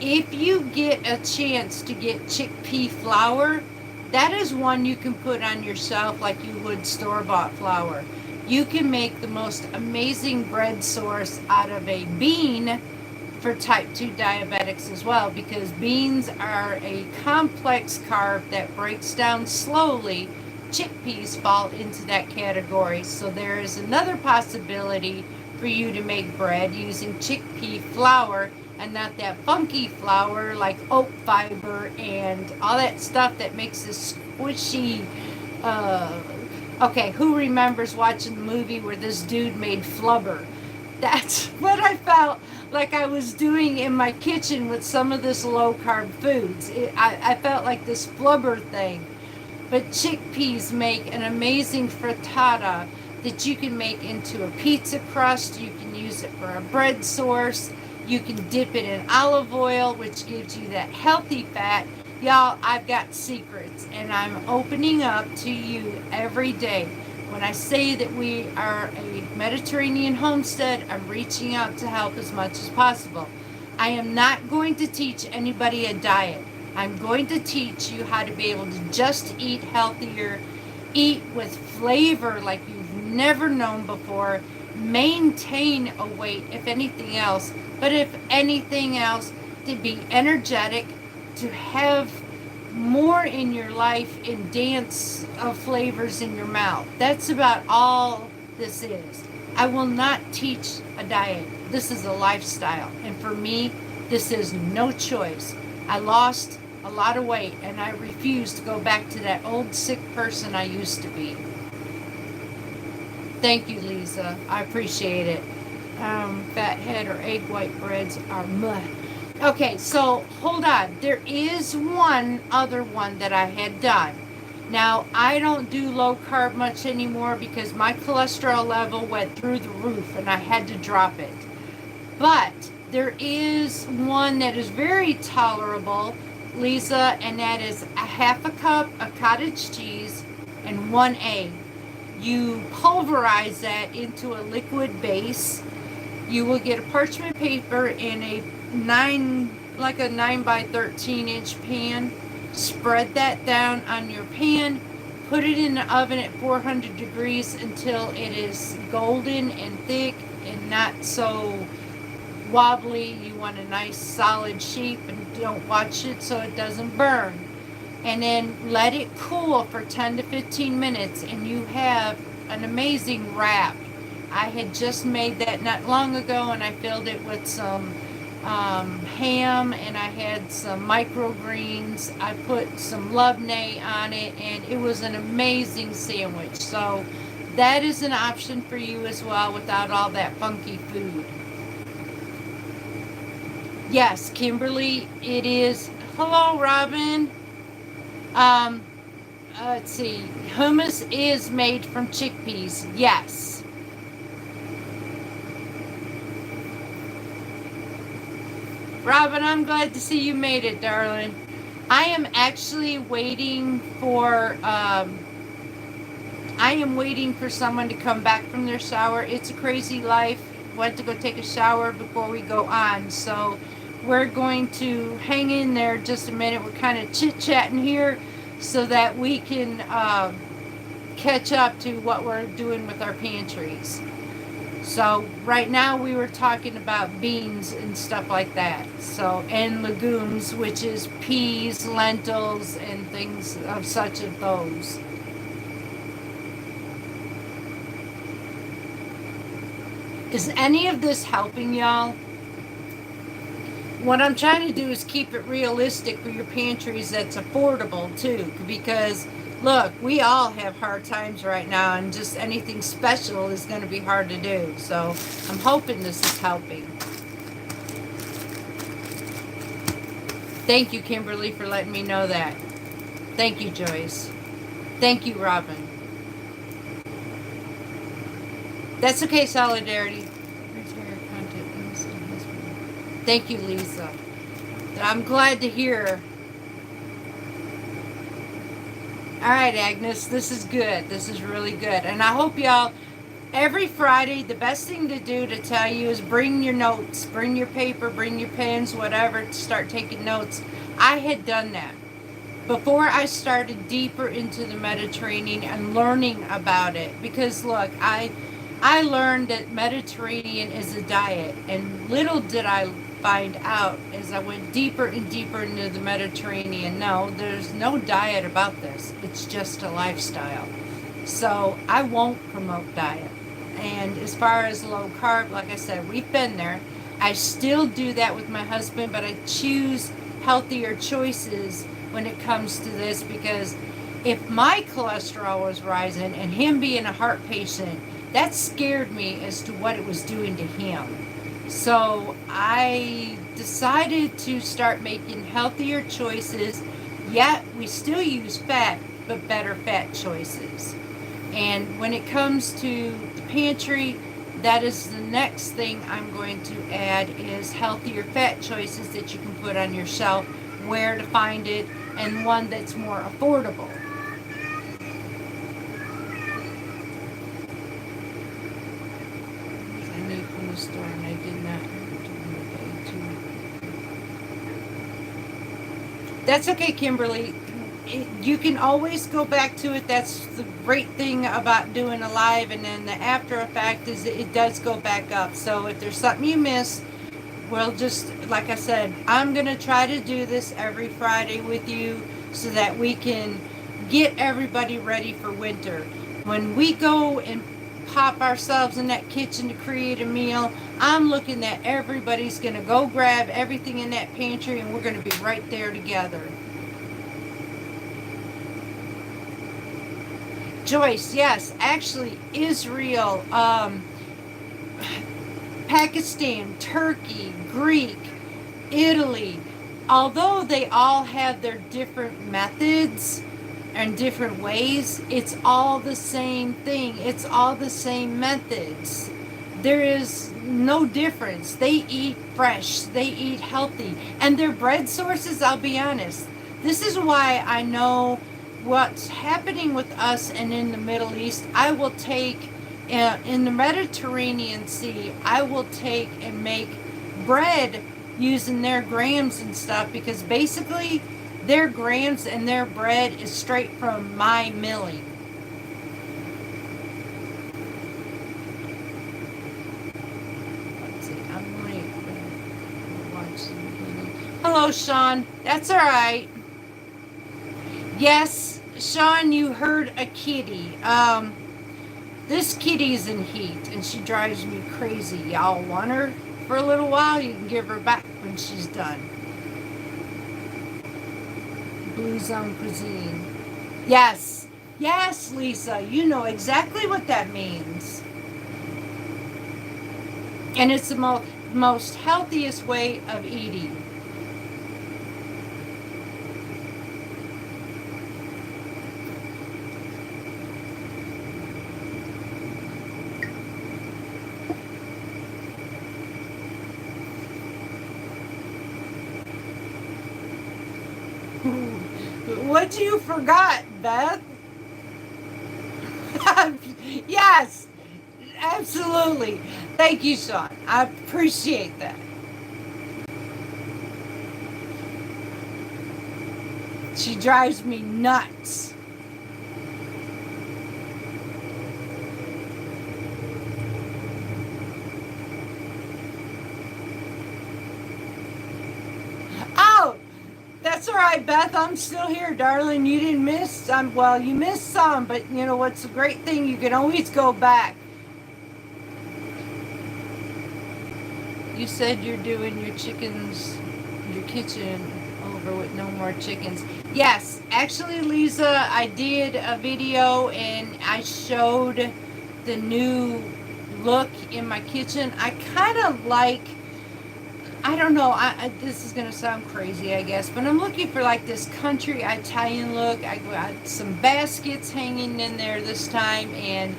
If you get a chance to get chickpea flour, that is one you can put on your shelf like you would store-bought flour. You can make the most amazing bread sauce out of a bean for type 2 diabetics as well, because beans are a complex carb that breaks down slowly. Chickpeas fall into that category. So there is another possibility for you to make bread using chickpea flour and not that funky flour like oat fiber and all that stuff that makes this squishy. Uh, okay, who remembers watching the movie where this dude made flubber? That's what I felt like I was doing in my kitchen with some of this low carb foods. I felt like this flubber thing. But chickpeas make an amazing frittata that you can make into a pizza crust. You can use it for a bread sauce. You can dip it in olive oil, which gives you that healthy fat. Y'all, I've got secrets, and I'm opening up to you every day. When I say that we are a Mediterranean homestead, I'm reaching out to help as much as possible. I am not going to teach anybody a diet. I'm going to teach you how to be able to just eat healthier, eat with flavor like you've never known before, maintain a weight if anything else, but if anything else, to be energetic, to have more in your life and dance of flavors in your mouth. That's about all this is. I will not teach a diet. This is a lifestyle. And for me, this is no choice. I lost a lot of weight and I refuse to go back to that old sick person I used to be. Thank you, Lisa. I appreciate it. Fathead or egg white breads are mud. Okay, so hold on. There is one other one that I had done. Now, I don't do low carb much anymore because my cholesterol level went through the roof and I had to drop it. But there is one that is very tolerable, Lisa, and that is a half a cup of cottage cheese and 1 egg. You pulverize that into a liquid base. You will get a parchment paper in a 9 by 13 inch pan. Spread that down on your pan. Put it in the oven at 400 degrees until it is golden and thick and not so wobbly. You want a nice solid sheet, and don't watch it so it doesn't burn. And then let it cool for 10 to 15 minutes and you have an amazing wrap. I had just made that not long ago and I filled it with some ham and I had some microgreens. I put some labneh on it and it was an amazing sandwich. So that is an option for you as well without all that funky food. Yes, Kimberly, it is. Hello, Robin. Let's see. Hummus is made from chickpeas. Yes. Robin, I'm glad to see you made it, darling. I am actually waiting for someone to come back from their shower. It's a crazy life. Went to go take a shower before we go on. So we're going to hang in there just a minute. We're kind of chit-chatting here so that we can catch up to what we're doing with our pantries. So right now we were talking about beans and stuff like that. So, and legumes, which is peas, lentils, and things of such as those. Is any of this helping y'all? What I'm trying to do is keep it realistic for your pantries that's affordable too, because look, we all have hard times right now, and just anything special is going to be hard to do. So I'm hoping this is helping. Thank you, Kimberly, for letting me know that. Thank you, Joyce. Thank you, Robin. That's okay, Solidarity. Thank you, Lisa. I'm glad to hear. All right, Agnes, this is good. This is really good. And I hope y'all, every Friday, the best thing to do to tell you is bring your notes, bring your paper, bring your pens, whatever, to start taking notes. I had done that before I started deeper into the Mediterranean and learning about it. Because look, I learned that Mediterranean is a diet, and little did I find out as I went deeper and deeper into the Mediterranean. No, there's no diet about this. It's just a lifestyle. So I won't promote diet. And as far as low carb, like I said, we've been there. I still do that with my husband, but I choose healthier choices when it comes to this, because if my cholesterol was rising and him being a heart patient, that scared me as to what it was doing to him. So I decided to start making healthier choices, yet we still use fat, but better fat choices. And when it comes to the pantry, that is the next thing I'm going to add, is healthier fat choices that you can put on your shelf, where to find it, and one that's more affordable. I need from the store and I did not. That's okay, Kimberly. You can always go back to it. That's the great thing about doing a live, and then the after effect is it does go back up. So if there's something you missed, we'll just, like I said, I'm going to try to do this every Friday with you so that we can get everybody ready for winter. When we go and pop ourselves in that kitchen to create a meal, I'm looking that everybody's going to go grab everything in that pantry, and we're going to be right there together. Joyce, yes, actually, Israel, Pakistan, Turkey, Greek, Italy, although they all have their different methods and different ways, it's all the same thing. It's all the same methods. There is no difference. They eat fresh, they eat healthy, and their bread sources, I'll be honest, this is why I know what's happening with us and in the Middle East. I will take in the Mediterranean Sea, I will take and make bread using their grams and stuff, because basically their grams and their bread is straight from my milling. Let's see, I'm going to watch the beginning. Hello, Sean. That's all right. Yes, Sean, you heard a kitty. This kitty's in heat, and she drives me crazy. Y'all want her for a little while? You can give her back when she's done. Blue Zone Cuisine. Yes. Yes, Lisa. You know exactly what that means. And it's the most healthiest way of eating. What you forgot, Beth? Yes, absolutely. Thank you, Sean. I appreciate that. She drives me nuts. Oh, that's all right, Beth. I'm still here, darling. You didn't miss some. Well, you missed some, but you know what's the great thing? You can always go back. You said you're doing your chickens kitchen over with no more chickens. Yes, actually, Lisa, I did a video and I showed the new look in my kitchen. I kind of like, I don't know, this is going to sound crazy, I guess, but I'm looking for like this country Italian look. I got some baskets hanging in there this time, and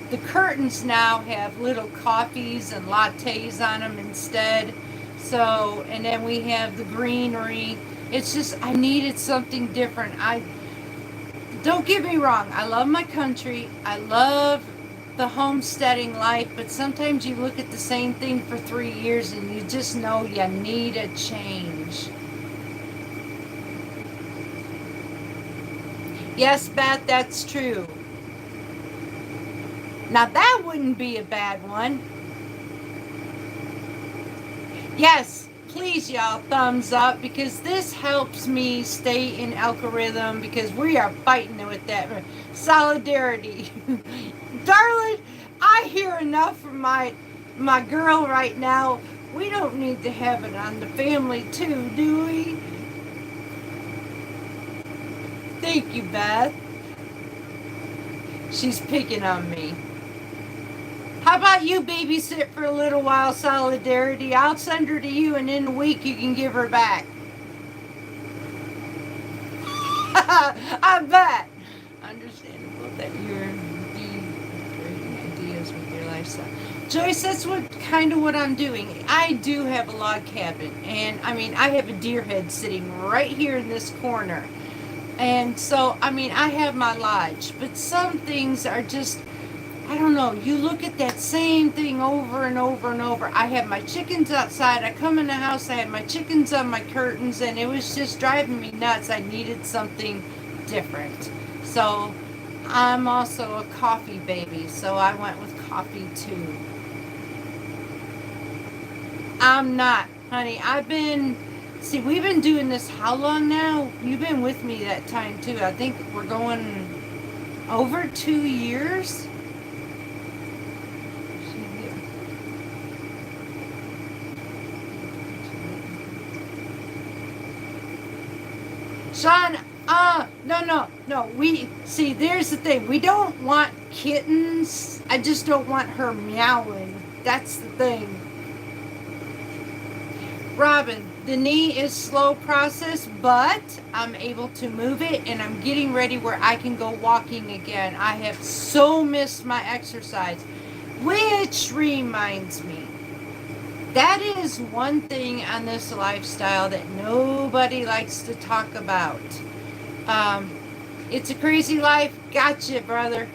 the curtains now have little coffees and lattes on them instead. So, and then we have the greenery. It's just, I needed something different. Don't get me wrong, I love my country. I love the homesteading life, but sometimes you look at the same thing for 3 years and you just know you need a change. Yes, Beth, that's true. Now that wouldn't be a bad one. Yes, please y'all thumbs up, because this helps me stay in algorithm, because we are fighting with that solidarity. Darling, I hear enough from my girl right now. We don't need to have it on the family too, do we? Thank you, Beth. She's picking on me. How about you babysit for a little while, Solidarity? I'll send her to you, and in a week you can give her back. I bet. Understandable that you're creating ideas with your lifestyle. Joyce, that's what I'm doing. I do have a log cabin, and I mean, I have a deer head sitting right here in this corner. And so, I mean, I have my lodge, but some things are just, I don't know, you look at that same thing over and over and over. I have my chickens outside. I come in the house, I had my chickens on my curtains, and it was just driving me nuts. I needed something different. So I'm also a coffee baby, so I went with coffee too. I'm not, honey. We've been doing this how long now? You've been with me that time too. I think we're going over 2 years. Sean, no. There's the thing. We don't want kittens. I just don't want her meowing. That's the thing. Robin, the knee is slow process, but I'm able to move it, and I'm getting ready where I can go walking again. I have so missed my exercise, which reminds me, that is one thing on this lifestyle that nobody likes to talk about. It's a crazy life. Gotcha, brother.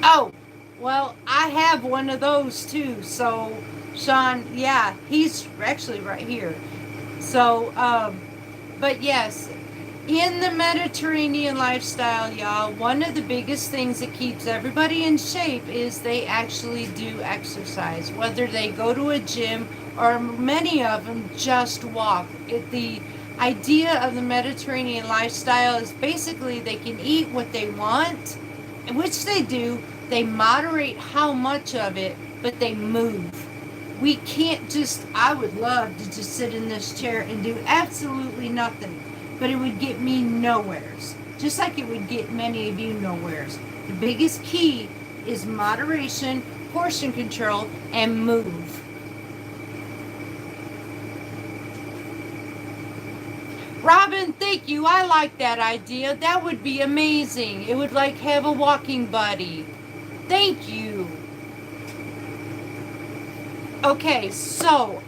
Oh, well, I have one of those too. So, Sean, yeah, he's actually right here. So, but yes, in the Mediterranean lifestyle, y'all, one of the biggest things that keeps everybody in shape is they actually do exercise, whether they go to a gym or many of them just walk. The idea of the Mediterranean lifestyle is basically they can eat what they want, which they do. They moderate how much of it, but they move. We can't I would love to just sit in this chair and do absolutely nothing, but it would get me nowheres, just like it would get many of you nowheres. The biggest key is moderation, portion control, and move. Robin, thank you. I like that idea. That would be amazing. It would like have a walking buddy. Thank you. Okay, so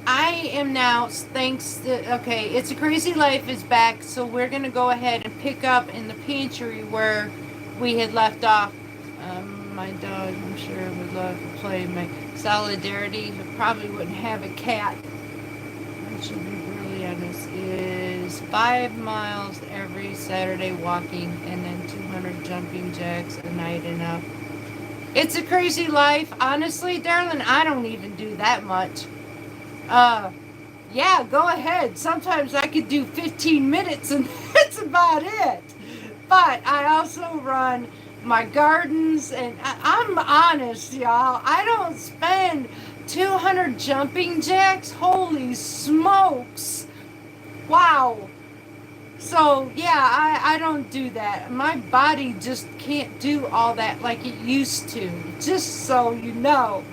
I am now, It's a Crazy Life is back, so we're going to go ahead and pick up in the pantry where we had left off. My dog, I'm sure, would love to play my Solidarity. Probably wouldn't have a cat. I should be really honest. Is 5 miles every Saturday walking, and then 200 jumping jacks a night enough. It's a crazy life. Honestly, darling, I don't even do that much. Yeah, go ahead. Sometimes I could do 15 minutes and that's about it. But I also run my gardens, and I'm honest, y'all. I don't spend 200 jumping jacks? Holy smokes. Wow. So, yeah, I don't do that. My body just can't do all that like it used to, just so you know.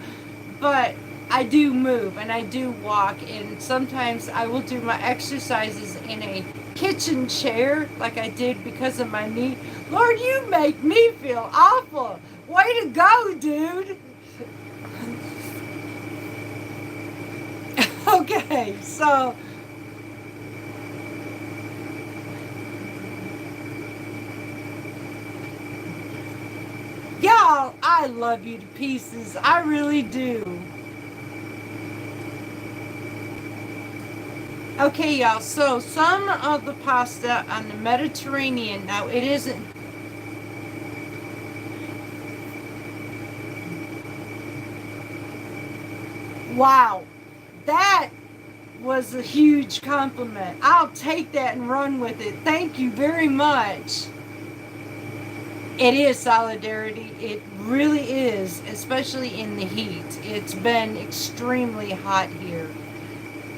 But I do move and I do walk, and sometimes I will do my exercises in a kitchen chair like I did because of my knee. Lord, you make me feel awful. Way to go, dude. Okay, so y'all, I love you to pieces. I really do. Okay, y'all, so some of the pasta on the Mediterranean, now it isn't, wow, that was a huge compliment. I'll take that and run with it. Thank you very much. It is solidarity. It really is, especially in the heat. It's been extremely hot here.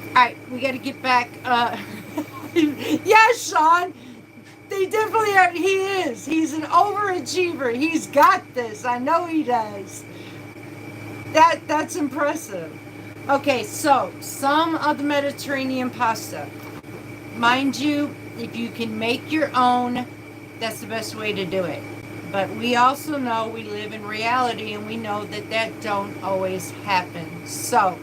All right, we got to get back. Yes, Sean. They definitely are. He is. He's an overachiever. He's got this. I know he does. That's impressive. Okay, so some of the Mediterranean pasta. Mind you, if you can make your own, that's the best way to do it. But we also know we live in reality, and we know that that don't always happen. So,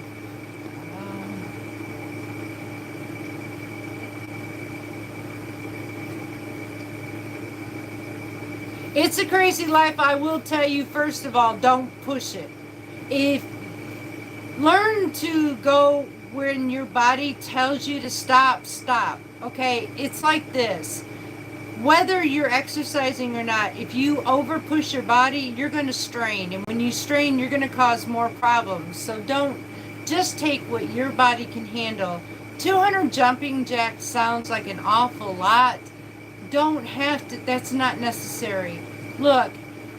it's a crazy life. I will tell you, first of all, don't push it. If learn to go when your body tells you to stop, stop. Okay, it's like this. Whether you're exercising or not, if you over push your body, you're going to strain. And when you strain, you're going to cause more problems. So don't, just take what your body can handle. 200 jumping jacks sounds like an awful lot. Don't have to, that's not necessary. Look,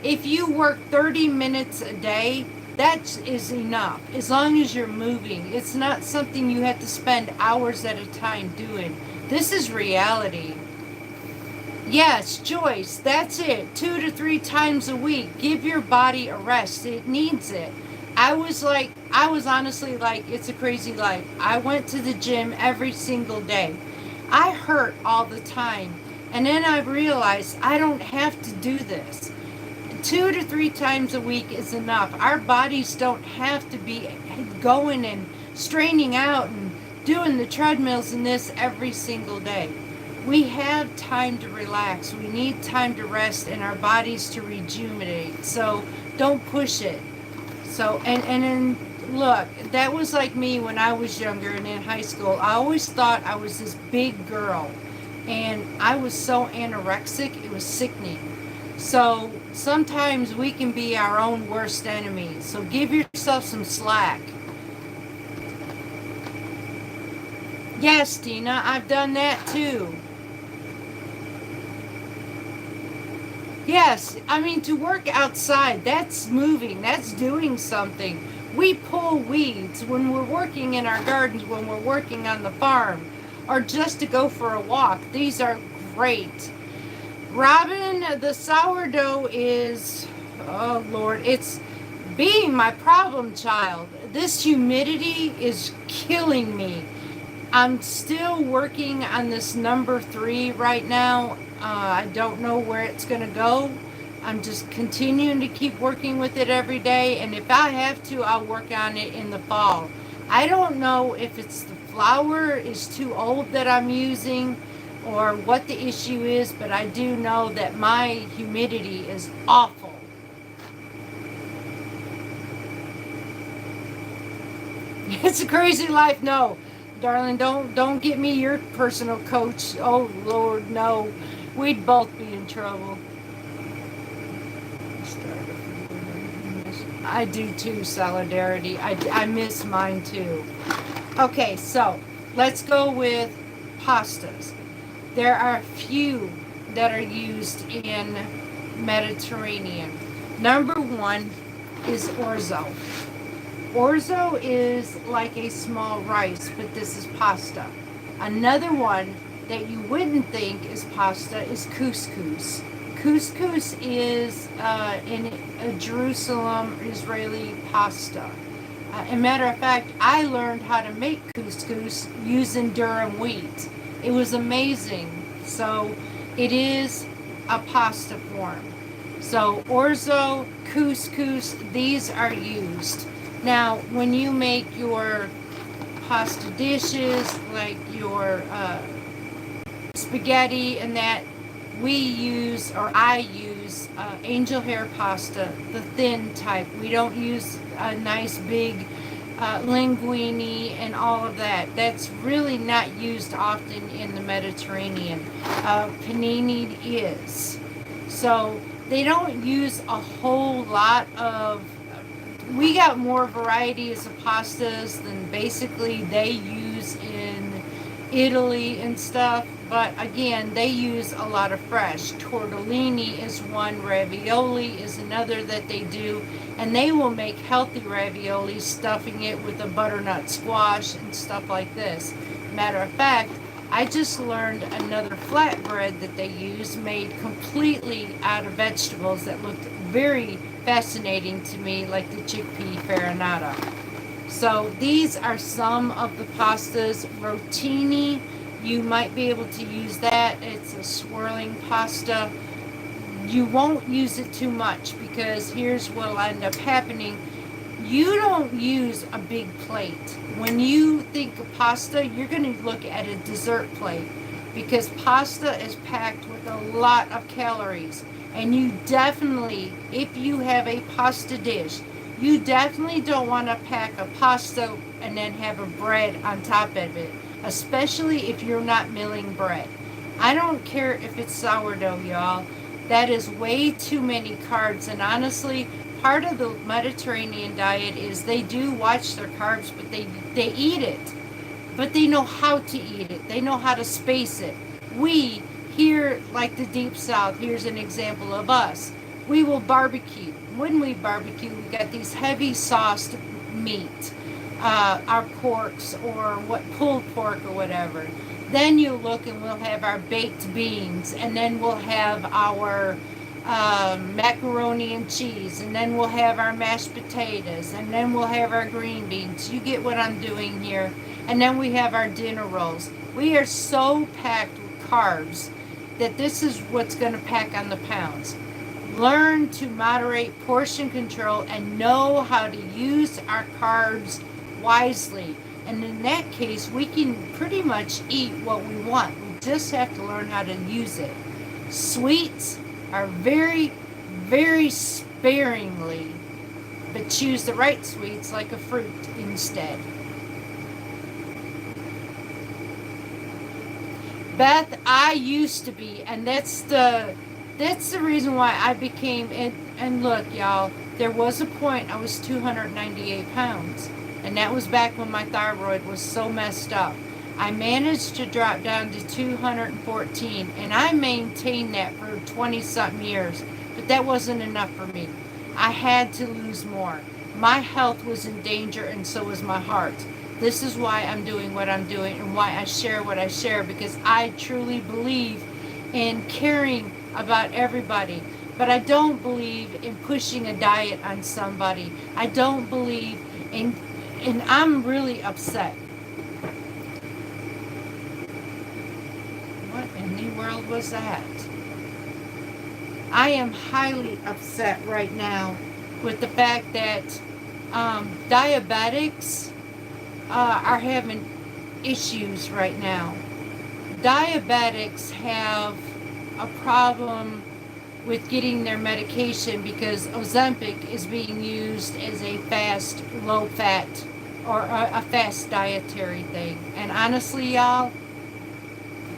if you work 30 minutes a day, that is enough. As long as you're moving. It's not something you have to spend hours at a time doing. This is reality. Yes, Joyce, that's it. 2 to 3 times a week. Give your body a rest. It needs it. I was honestly like, it's a crazy life. I went to the gym every single day. I hurt all the time. And then I realized I don't have to do this. 2 to 3 times a week is enough. Our bodies don't have to be going and straining out and doing the treadmills and this every single day. We have time to relax. We need time to rest and our bodies to rejuvenate. So don't push it. So, and then look, that was like me when I was younger and in high school. I always thought I was this big girl. And I was so anorexic, it was sickening. So sometimes we can be our own worst enemy. So give yourself some slack. Yes, Tina, I've done that too. Yes, I mean, to work outside, that's moving, that's doing something. We pull weeds when we're working in our gardens, when we're working on the farm, or just to go for a walk. These are great. Robin, the sourdough is, oh Lord, it's being my problem child. This humidity is killing me. I'm still working on this number 3 right now. I don't know where it's going to go. I'm just continuing to keep working with it every day. And if I have to, I'll work on it in the fall. I don't know if it's the flour is too old that I'm using or what the issue is, but I do know that my humidity is awful. It's a crazy life. No, darling, don't get me your personal coach. Oh Lord, no. We'd both be in trouble. I do too, solidarity. I miss mine too. Okay, so let's go with pastas. There are a few that are used in Mediterranean. Number 1 is orzo. Orzo is like a small rice, but this is pasta. Another one that you wouldn't think is pasta is couscous. Couscous is in a Jerusalem Israeli pasta. As a matter of fact, I learned how to make couscous using durum wheat. It was amazing. So it is a pasta form. So orzo, couscous, these are used. Now, when you make your pasta dishes, like your spaghetti and that, we use, or I use, angel hair pasta, the thin type. We don't use a nice big linguine and all of that. That's really not used often in the Mediterranean. Panini is. So they don't use a whole lot of, we got more varieties of pastas than basically they use in Italy and stuff. But again, they use a lot of fresh. Tortellini is one, ravioli is another that they do, and they will make healthy ravioli, stuffing it with a butternut squash and stuff like this. Matter of fact, I just learned another flatbread that they use made completely out of vegetables that looked very fascinating to me, like the chickpea farinata. So these are some of the pastas. Rotini, you might be able to use that. It's a swirling pasta. You won't use it too much because here's what will end up happening. You don't use a big plate. When you think of pasta, you're going to look at a dessert plate because pasta is packed with a lot of calories. And you definitely, if you have a pasta dish, you definitely don't want to pack a pasta and then have a bread on top of it, especially if you're not milling bread. I don't care if it's sourdough, y'all. That is way too many carbs. And honestly, part of the Mediterranean diet is they do watch their carbs, but they eat it. But they know how to eat it. They know how to space it. We, here, like the Deep South, here's an example of us. We will barbecue. When we barbecue, we got these heavy sauced meat, our porks or what pulled pork or whatever. Then you look and we'll have our baked beans, and then we'll have our macaroni and cheese, and then we'll have our mashed potatoes, and then we'll have our green beans. You get what I'm doing here. And then we have our dinner rolls. We are so packed with carbs that this is what's going to pack on the pounds. Learn to moderate portion control and know how to use our carbs wisely. And in that case, we can pretty much eat what we want. We just have to learn how to use it. Sweets are very, very sparingly, but choose the right sweets like a fruit instead. Beth, I used to be, and that's the reason why I became, and look, y'all, there was a point I was 298 pounds, and that was back when my thyroid was so messed up. I managed to drop down to 214, and I maintained that for 20-something years, but that wasn't enough for me. I had to lose more. My health was in danger, and so was my heart. This is why I'm doing what I'm doing and why I share what I share, because I truly believe in caring about everybody. But I don't believe in pushing a diet on somebody. I don't believe in, and I'm really upset. What in the world was that? I am highly upset right now with the fact that diabetics are having issues right now. Diabetics have a problem with getting their medication because Ozempic is being used as a fast, low-fat, or a fast dietary thing. And honestly, y'all,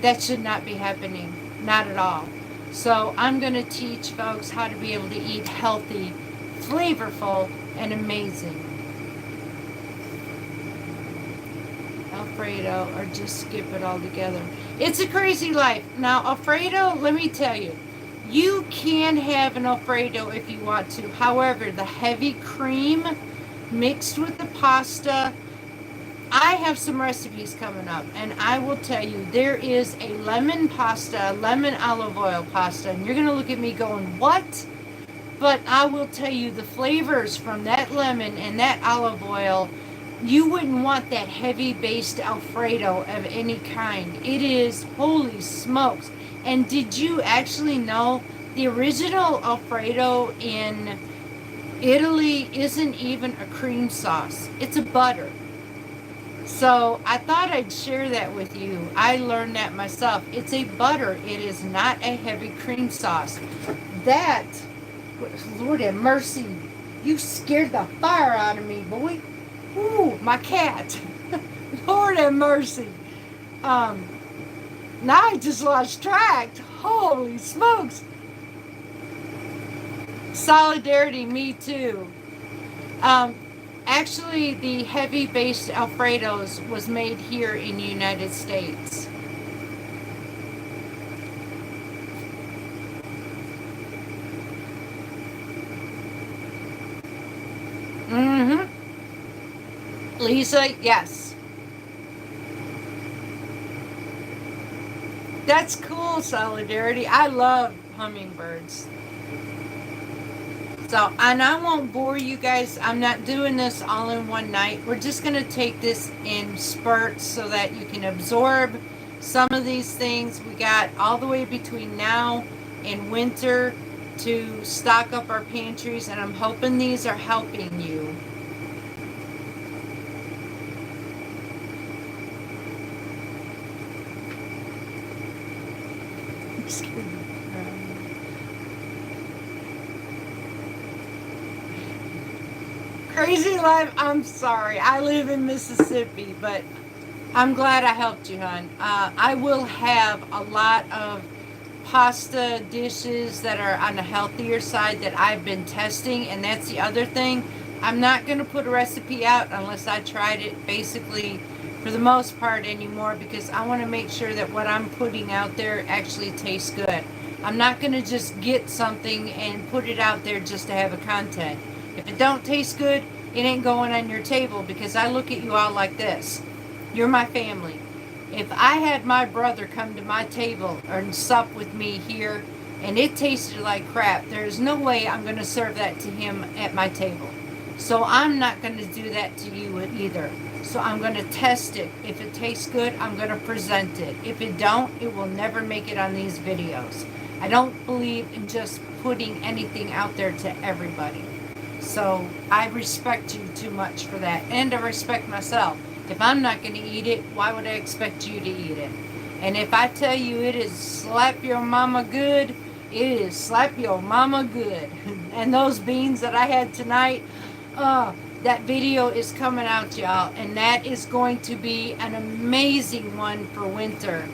that should not be happening. Not at all. So I'm going to teach folks how to be able to eat healthy, flavorful, and amazing. Alfredo, or just skip it all together. It's a crazy life. Now, Alfredo, let me tell you, you can have an Alfredo if you want to. However, the heavy cream mixed with the pasta. I have some recipes coming up, and I will tell you, there is a lemon pasta, lemon olive oil pasta, and you're going to look at me going, what? But I will tell you, the flavors from that lemon and that olive oil, you wouldn't want that heavy based Alfredo of any kind. It is, holy smokes. And did you actually know the original Alfredo in Italy isn't even a cream sauce? It's a butter. So I thought I'd share that with you. I learned that myself. It's a butter. It is not a heavy cream sauce. That, Lord have mercy, you scared the fire out of me, boy. Ooh, my cat. Lord have mercy. Now I just lost track. Holy smokes. Solidarity, me too. Actually, the heavy-based Alfredos was made here in the United States. Mm-hmm. Lisa, yes. That's cool, Solidarity. I love hummingbirds. So, and I won't bore you guys. I'm not doing this all in one night. We're just going to take this in spurts so that you can absorb some of these things. We got all the way between now and winter to stock up our pantries, and I'm hoping these are helping you. Excuse me. Crazy life. I'm sorry. I live in Mississippi, but I'm glad I helped you, hon. I will have a lot of pasta dishes that are on the healthier side that I've been testing, and that's the other thing. I'm not going to put a recipe out unless I tried it basically for the most part anymore, because I want to make sure that what I'm putting out there actually tastes good. I'm not going to just get something and put it out there just to have a content. If it don't taste good, it ain't going on your table, because I look at you all like this. You're my family. If I had my brother come to my table or sup with me here and it tasted like crap, there's no way I'm going to serve that to him at my table. So I'm not going to do that to you either. So I'm going to test it. If it tastes good, I'm going to present it. If it don't, it will never make it on these videos. I don't believe in just putting anything out there to everybody. So I respect you too much for that. And I respect myself. If I'm not going to eat it, why would I expect you to eat it? And if I tell you it is slap your mama good, it is slap your mama good. And those beans that I had tonight, that video is coming out, y'all. And that is going to be an amazing one for winter.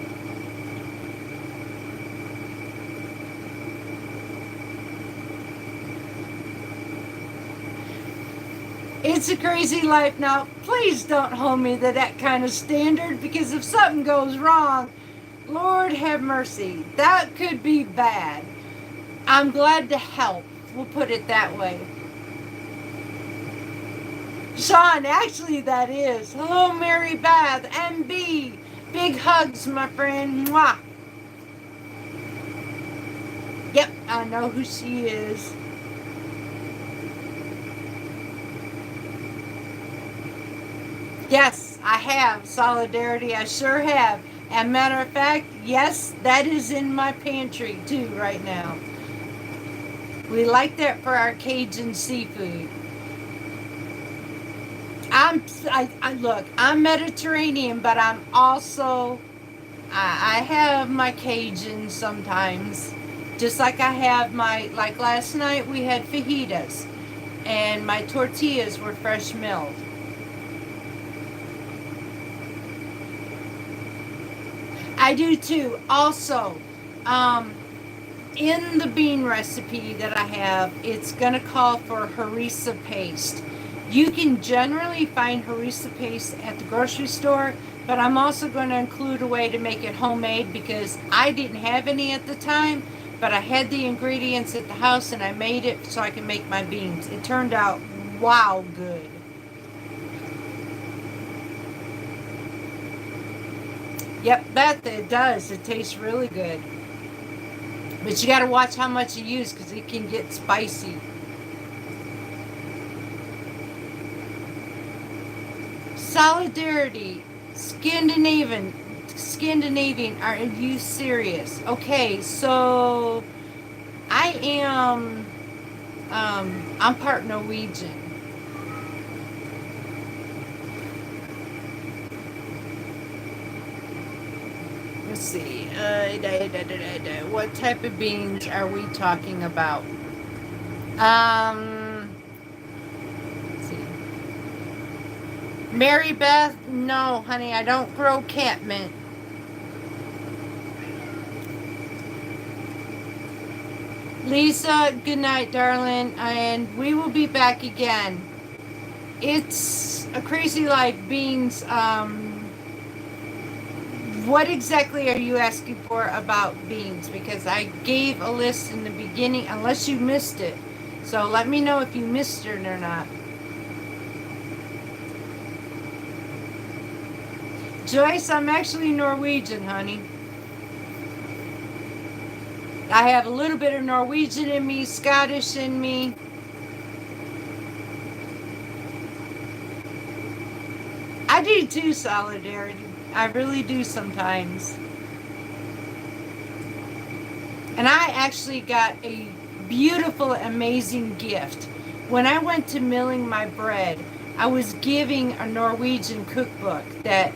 It's a crazy life now. Please don't hold me to that kind of standard, because if something goes wrong, Lord have mercy, that could be bad. I'm glad to help. We'll put it that way. Sean, actually that is. Hello, Mary Beth, MB. Big hugs, my friend. Mwah. Yep, I know who she is. Yes, I have. Solidarity, I sure have. And matter of fact, yes, that is in my pantry too right now. We like that for our Cajun seafood. Look, I'm Mediterranean, but I'm also, I have my Cajun sometimes. Just like I have like last night we had fajitas, and my tortillas were fresh milled. I do too. Also, in the bean recipe that I have, it's going to call for harissa paste. You can generally find harissa paste at the grocery store, but I'm also going to include a way to make it homemade, because I didn't have any at the time, but I had the ingredients at the house and I made it so I can make my beans. It turned out wow good. Yep, that it does. It tastes really good. But you got to watch how much you use because it can get spicy. Solidarity. Scandinavian. Are you serious? Okay, so I am. I'm part Norwegian. Let's see. What type of beans are we talking about? Let's see. Mary Beth, no, honey, I don't grow catmint. Lisa, good night, darling, and we will be back again. It's a crazy life, beans. What exactly are you asking for about beans? Because I gave a list in the beginning, unless you missed it. So let me know if you missed it or not. Joyce, I'm actually Norwegian, honey. I have a little bit of Norwegian in me, Scottish in me. I do too, Solidarity. I really do sometimes. And I actually got a beautiful, amazing gift. When I went to milling my bread, I was giving a Norwegian cookbook that,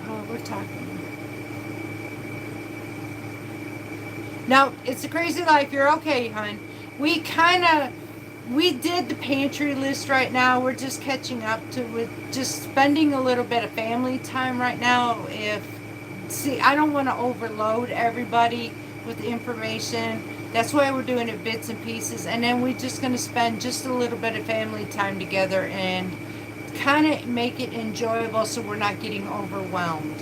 oh, we're talking. No, it's a crazy life. You're okay, hon. We did the pantry list right now. We're just catching up to with just spending a little bit of family time right now. I don't want to overload everybody with the information. That's why we're doing it bits and pieces. And then we're just going to spend just a little bit of family time together and kind of make it enjoyable so we're not getting overwhelmed.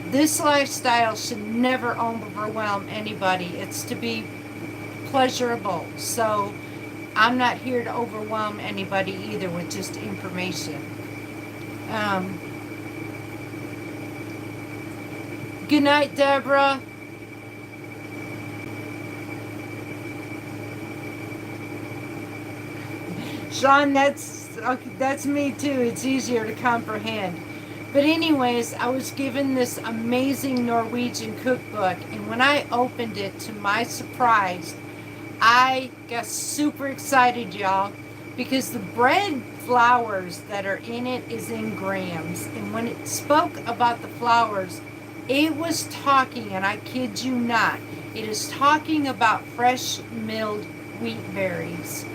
This lifestyle should never overwhelm anybody. It's to be pleasurable. So I'm not here to overwhelm anybody either with just information. Good night, Deborah. Sean, that's me too. It's easier to comprehend. But anyways, I was given this amazing Norwegian cookbook, and when I opened it, to my surprise, I got super excited, y'all, because the bread flours that are in it is in grams. And when it spoke about the flours, it was talking, and I kid you not, it is talking about fresh milled wheat berries.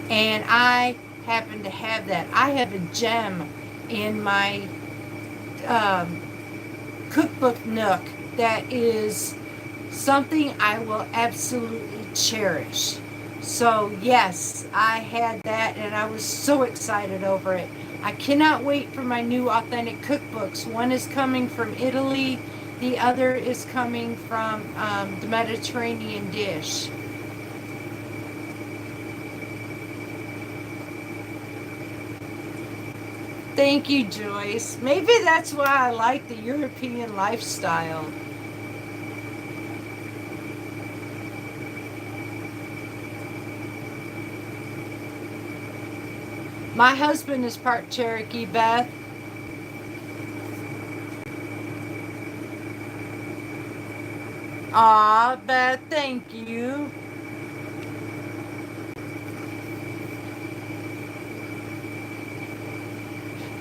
And I happen to have that. I have a gem in my cookbook nook that is something I will absolutely cherish. So yes, I had that and I was so excited over it. I cannot wait for my new authentic cookbooks. One is coming from Italy, the other is coming from the Mediterranean dish. Thank you, Joyce. Maybe that's why I like the European lifestyle. My husband is part Cherokee, Beth. Aw, Beth, thank you.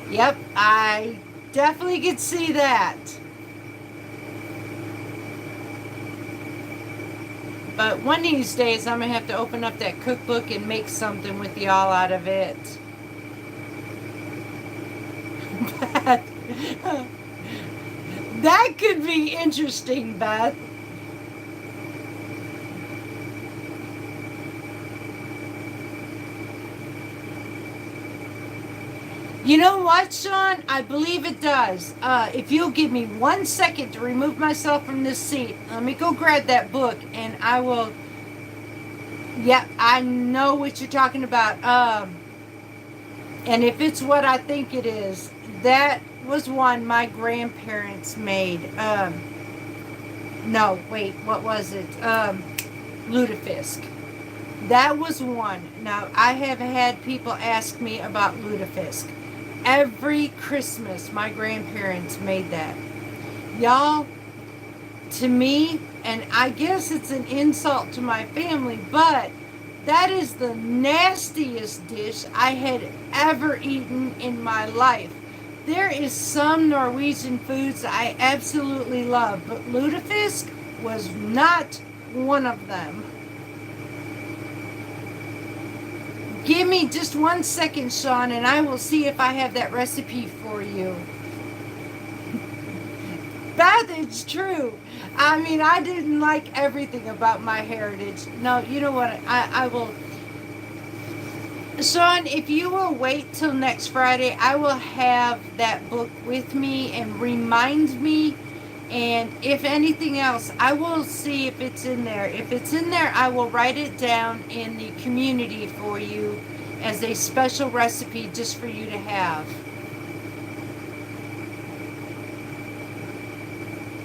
Yep, I definitely could see that. But one of these days, I'm going to have to open up that cookbook and make something with y'all out of it. That could be interesting, Beth. You know what, Sean? I believe it does. If you'll give me 1 second to remove myself from this seat, let me go grab that book and I will. Yep, I know what you're talking about. And if it's what I think it is, that was one my grandparents made. No, wait, what was it? Lutefisk. That was one. Now, I have had people ask me about lutefisk. Every Christmas, my grandparents made that. Y'all, to me, and I guess it's an insult to my family, but that is the nastiest dish I had ever eaten in my life. There is some Norwegian foods I absolutely love, but lutefisk was not one of them. Give me just 1 second, Sean, and I will see if I have that recipe for you. Beth, it's true. I mean, I didn't like everything about my heritage. No, you know what? I will. Sean, if you will wait till next Friday, I will have that book with me and remind me. And if anything else, I will see if it's in there. If it's in there, I will write it down in the community for you as a special recipe just for you to have.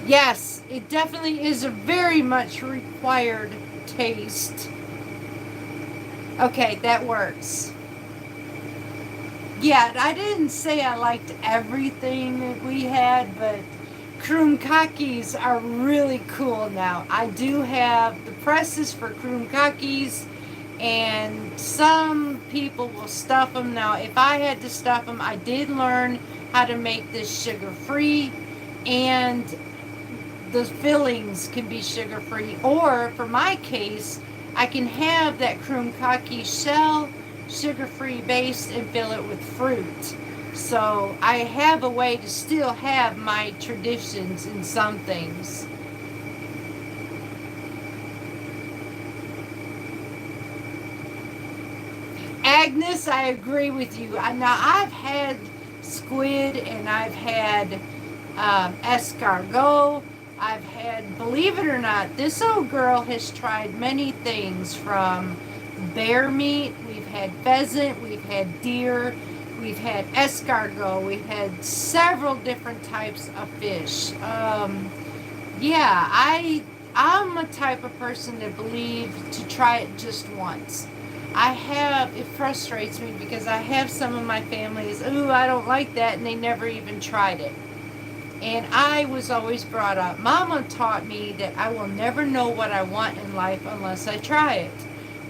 Yes, it definitely is a very much required taste. Okay, that works. Yeah, I didn't say I liked everything that we had, but kroomkakis are really cool now. I do have the presses for kroomkakis, and some people will stuff them. Now, if I had to stuff them, I did learn how to make this sugar-free, and the fillings can be sugar-free. Or, for my case, I can have that kroomkaki shell sugar-free base and fill it with fruit. So I have a way to still have my traditions in some things. Agnes, I agree with you. Now, I've had squid and I've had escargot. I've had, believe it or not, this old girl has tried many things from bear meat. We've had pheasant. We've had deer. We've had escargot. We've had several different types of fish. Yeah, I'm a type of person that believes to try it just once. It frustrates me because I have some of my families, ooh, I don't like that, and they never even tried it. And I was always brought up, Mama taught me that I will never know what I want in life unless I try it.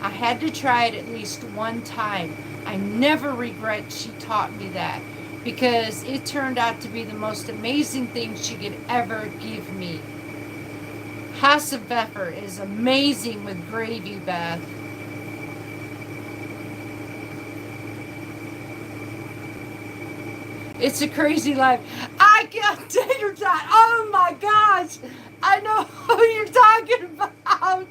I had to try it at least one time. I never regret she taught me that because it turned out to be the most amazing thing she could ever give me. Hasselpfeffer is amazing with gravy, Beth. It's a crazy life. I got tater tot. Oh my gosh. I know who you're talking about.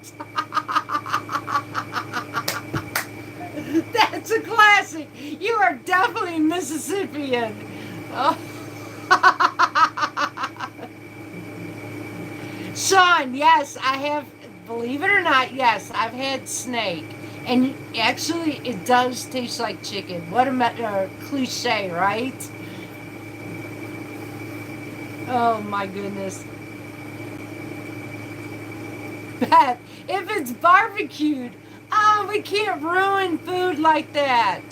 That's a classic. You are definitely Mississippian. Oh. Sean, yes, I have, believe it or not, yes, I've had snake. And actually, it does taste like chicken. What a cliche, right? Oh my goodness. Beth, if it's barbecued, oh, we can't ruin food like that.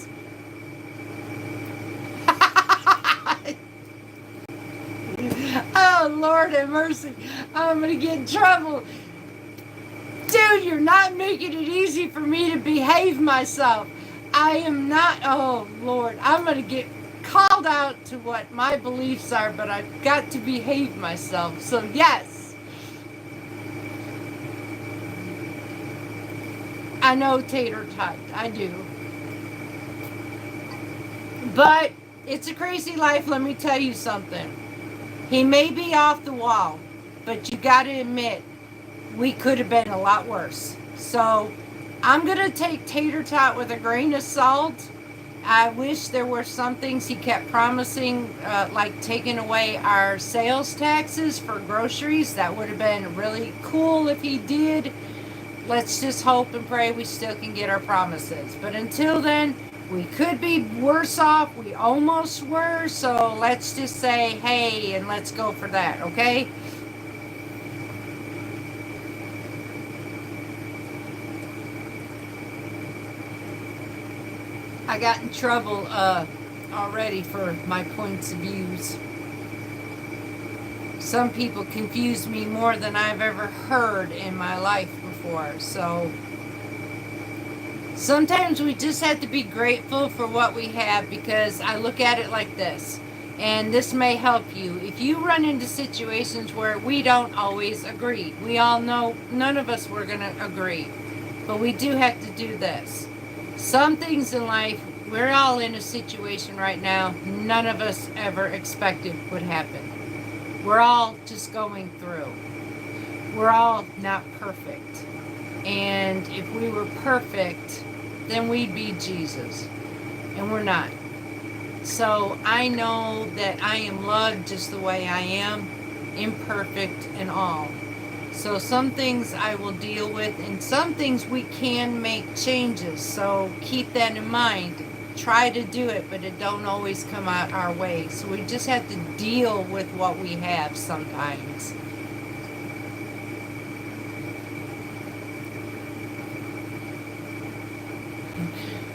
Oh, Lord have mercy. I'm going to get in trouble. Dude, you're not making it easy for me to behave myself. I am not, oh, Lord, I'm going to get called out to what my beliefs are, but I've got to behave myself. So, yes. I know tater tot. I do. But it's a crazy life, let me tell you something. He may be off the wall, but you got to admit, we could have been a lot worse. So, I'm going to take tater tot with a grain of salt. I wish there were some things he kept promising, like taking away our sales taxes for groceries. That would have been really cool if he did. Let's just hope and pray we still can get our promises. But until then, We could be worse off. We almost were. So let's just say, hey, and let's go for that, okay? I got in trouble already for my points of views. Some people confuse me more than I've ever heard in my life before. So sometimes we just have to be grateful for what we have, because I look at it like this, and this may help you. If you run into situations where we don't always agree, we all know none of us were going to agree, but we do have to do this. Some things in life, we're all in a situation right now none of us ever expected would happen. We're all just going through. We're all not perfect. And if we were perfect, then we'd be Jesus. And we're not. So I know that I am loved just the way I am, imperfect and all. So some things I will deal with, and some things we can make changes. So keep that in mind. Try to do it, but it don't always come out our way. So we just have to deal with what we have sometimes.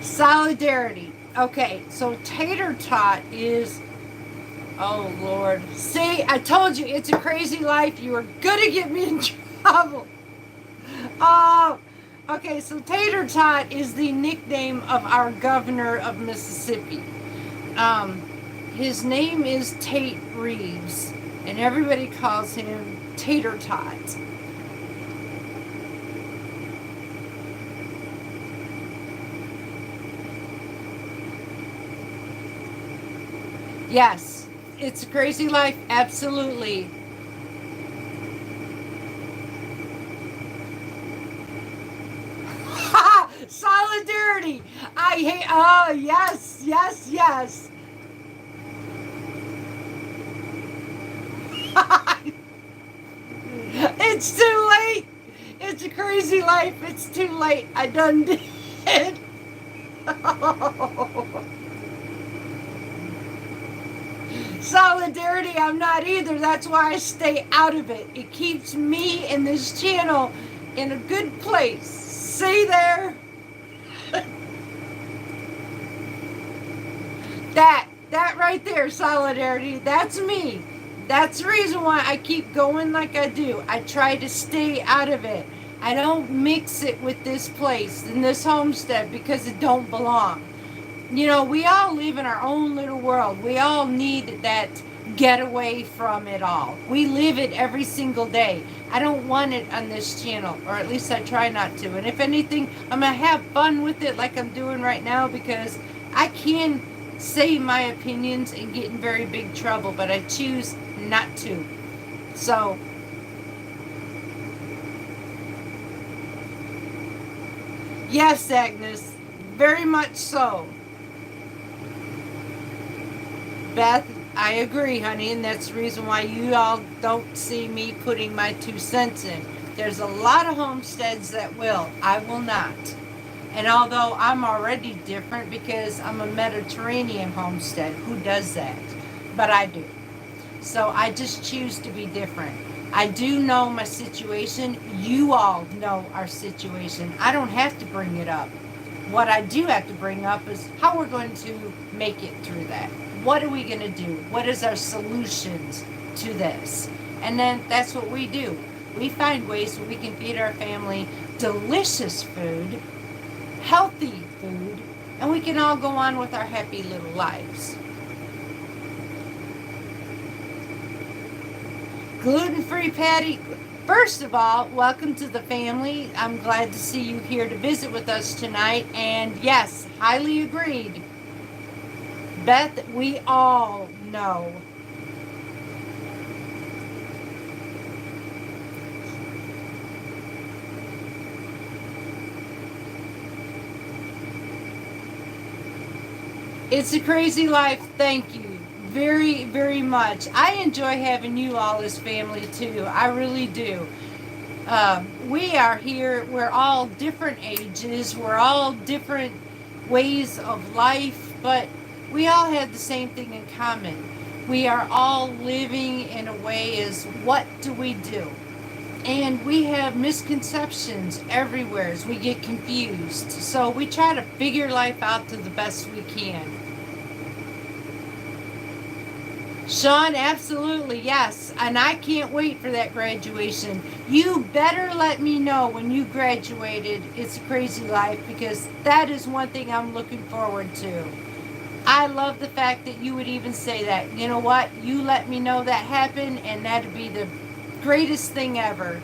Solidarity. Okay, so tater tot is, oh Lord. See, I told you, it's a crazy life. You are gonna get me in trouble. Oh, okay, so tater tot is the nickname of our governor of Mississippi. His name is Tate Reeves, and everybody calls him Tater Tot. Yes, it's a crazy life, absolutely. Solidarity. I hate. Oh yes, yes, yes. It's too late. It's a crazy life. It's too late. I done did. Solidarity, I'm not either. That's why I stay out of it. It keeps me and this channel in a good place. See there? That right there, solidarity, that's me. That's the reason why I keep going like I do. I try to stay out of it. I don't mix it with this place and this homestead because it don't belong. You know, we all live in our own little world. We all need that getaway from it all. We live it every single day. I don't want it on this channel, or at least I try not to. And if anything, I'm going to have fun with it like I'm doing right now, because I can say my opinions and get in very big trouble, but I choose not to. So, yes, Agnes, very much so. Beth, I agree, honey, and that's the reason why you all don't see me putting my 2 cents in. There's a lot of homesteads that will. I will not. And although I'm already different because I'm a Mediterranean homestead, who does that? But I do. So I just choose to be different. I do know my situation. You all know our situation. I don't have to bring it up. What I do have to bring up is how we're going to make it through that. What are we going to do? What is our solutions to this? And then that's what we do. We find ways that we can feed our family delicious food, healthy food, and we can all go on with our happy little lives. Gluten-free Patty, first of all, welcome to the family. I'm glad to see you here to visit with us tonight. And yes, highly agreed. Beth, we all know. It's a crazy life. Thank you very, very much. I enjoy having you all as family too. I really do. We are here. We're all different ages. We're all different ways of life, but we all have the same thing in common. We are all living in a way as what do we do? And we have misconceptions everywhere as we get confused. So we try to figure life out to the best we can. Sean, absolutely, yes. And I can't wait for that graduation. You better let me know when you graduated. It's a crazy life, because that is one thing I'm looking forward to. I love the fact that you would even say that. You know what? You let me know that happened, and that'd be the greatest thing ever.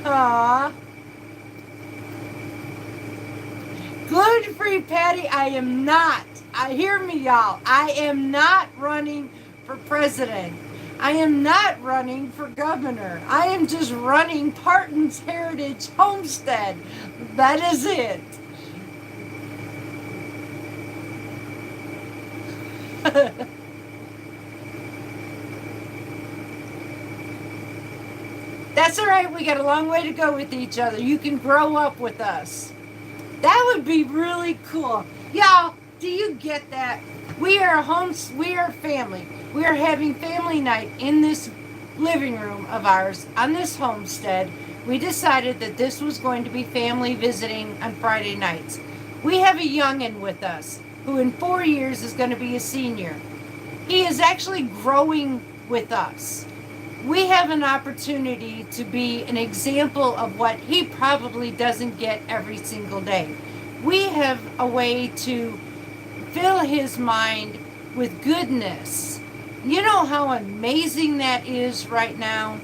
Aww. Gluten-free Patty, I am not. Hear me, y'all. I am not running for president. I am not running for governor. I am just running Parton's Heritage Homestead. That is it. That's all right. We got a long way to go with each other. You can grow up with us. That would be really cool. Y'all, do you get that? We are we are family. We are having family night in this living room of ours on this homestead. We decided that this was going to be family visiting on Friday nights. We have a youngin' with us who in 4 years is going to be a senior. He is actually growing with us. We have an opportunity to be an example of what he probably doesn't get every single day. We have a way to fill his mind with goodness. You know how amazing that is right now?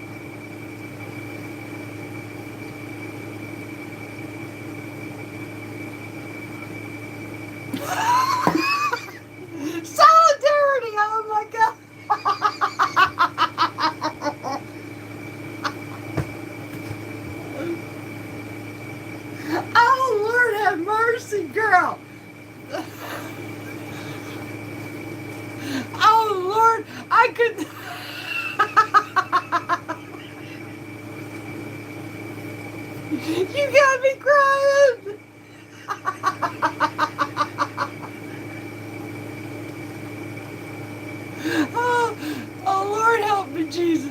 Solidarity, oh my God. Oh, Lord have mercy, girl. Oh, Lord, I could... You got me crying. Oh, Lord, help me, Jesus.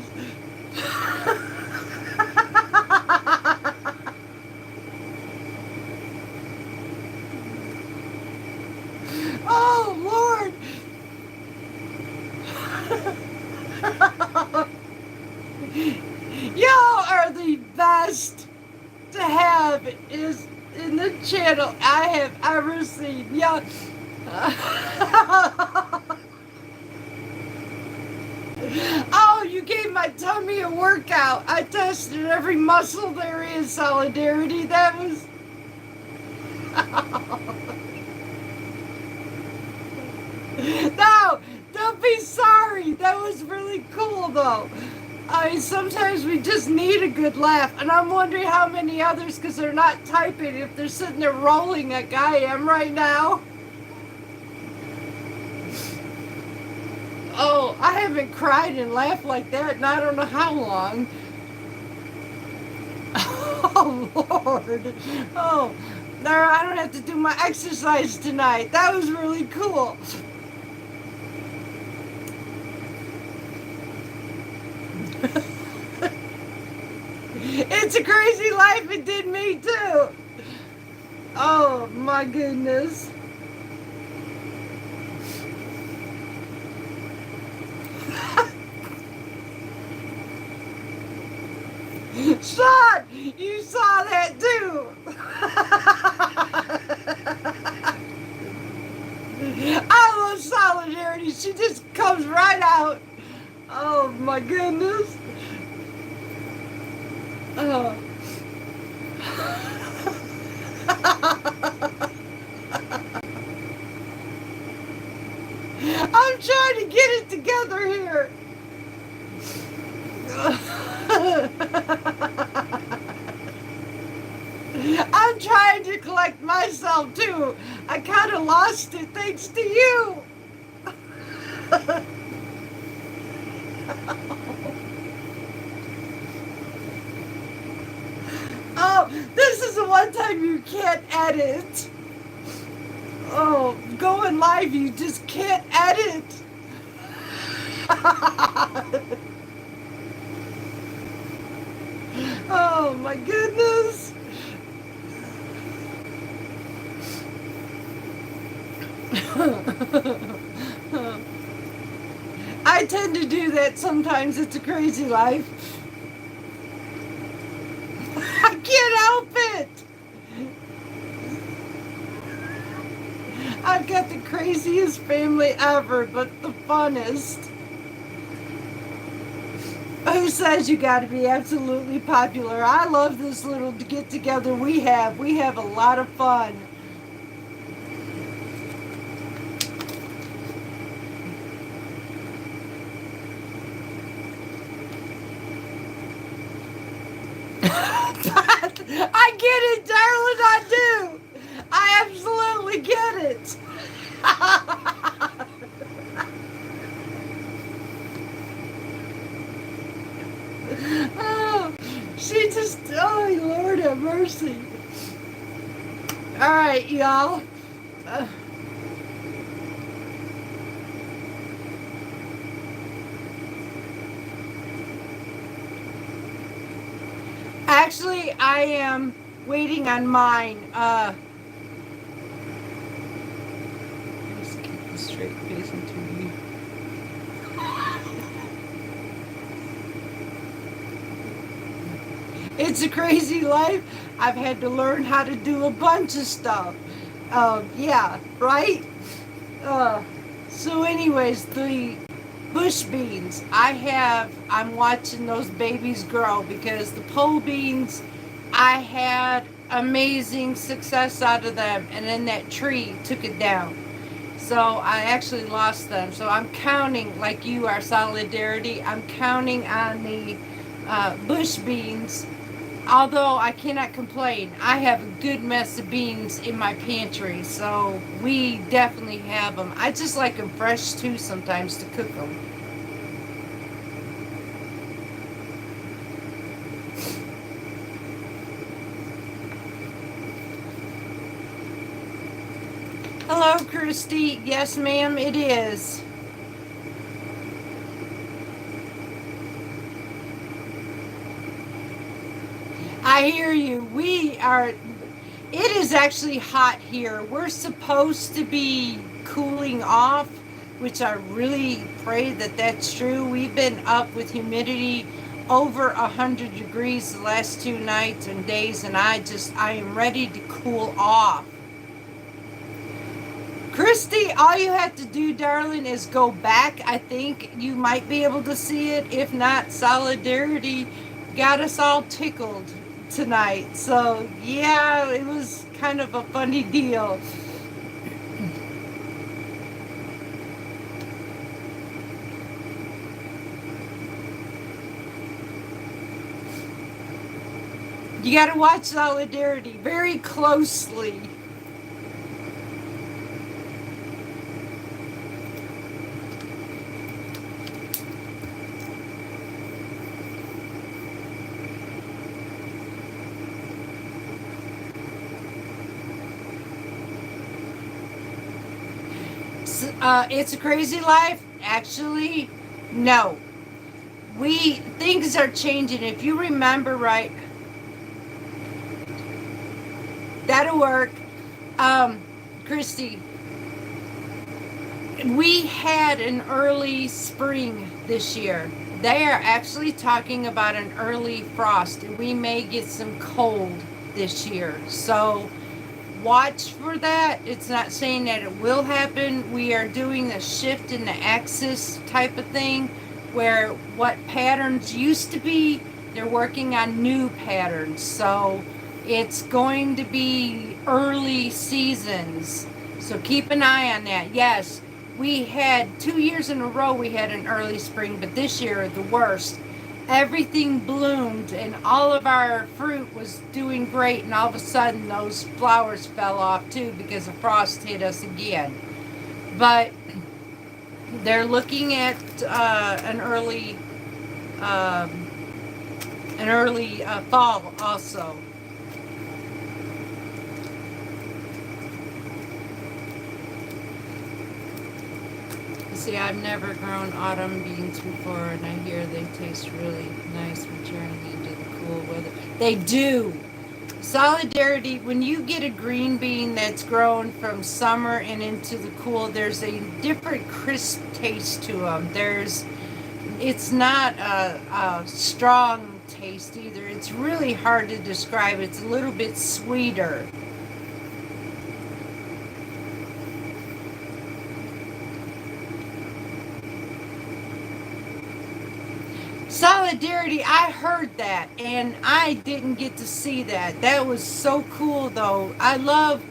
Oh, Lord. Y'all are the best to have is in the channel I have ever seen. Y'all. Oh, you gave my tummy a workout. I tested every muscle there is, Solidarity. That was... No, don't be sorry. That was really cool, though. I mean, sometimes we just need a good laugh. And I'm wondering how many others, because they're not typing, if they're sitting there rolling like I am right now. Oh, I haven't cried and laughed like that in I don't know how long. Oh, Lord. Oh, no, I don't have to do my exercise tonight. That was really cool. It's a crazy life. It did me, too. Oh, my goodness. Sean, you saw that too. I love Solidarity. She just comes right out. Oh my goodness. Oh. I'm trying to get it together here. I'm trying to collect myself too. I kind of lost it thanks to you. Oh, this is the one time you can't edit. Oh, going live, you just can't edit. Oh my goodness. I tend to do that sometimes. It's a crazy life. I can't help it. I've got the craziest family ever, but the funnest. Who says you got to be absolutely popular? I love this little get together we have. We have a lot of fun. I get it, darling, I do. I absolutely get it. Oh, she just, oh, Lord have mercy. All right, y'all. Actually, I am waiting on mine. Just keep the straight facing to you. It's a crazy life. I've had to learn how to do a bunch of stuff. Yeah, right? So anyways, the bush beans, I'm watching those babies grow because the pole beans, I had amazing success out of them, and then that tree took it down. So I actually lost them. So I'm counting, like you are, Solidarity, I'm counting on the bush beans. Although I cannot complain, I have a good mess of beans in my pantry, so we definitely have them. I just like them fresh too sometimes to cook them. Hello, Christy. Yes, ma'am, it is. I hear you. It is actually hot here. We're supposed to be cooling off, which I really pray that that's true. We've been up with humidity over 100 degrees the last 2 nights and days, and I am ready to cool off. Christy, all you have to do, darling, is go back. I think you might be able to see it. If not, Solidarity got us all tickled tonight. So, yeah, it was kind of a funny deal. You got to watch Solidarity very closely. It's a crazy life. Actually, no. Things are changing. If you remember right, that'll work. Christy, we had an early spring this year. They are actually talking about an early frost, and we may get some cold this year. So watch for that. It's not saying that it will happen. We are doing a shift in the axis type of thing, where what patterns used to be, they're working on new patterns. So it's going to be early seasons. So keep an eye on that. Yes, we had 2 years in a row we had an early spring, but this year the worst. Everything bloomed and all of our fruit was doing great, and all of a sudden those flowers fell off too because the frost hit us again. But they're looking at an early an early fall also. See, I've never grown autumn beans before, and I hear they taste really nice returning into the cool weather. They do. Solidarity, when you get a green bean that's grown from summer and into the cool, there's a different crisp taste to them. It's not a strong taste either. It's really hard to describe. It's a little bit sweeter. Solidarity, I heard that and I didn't get to see that. That was so cool though. I love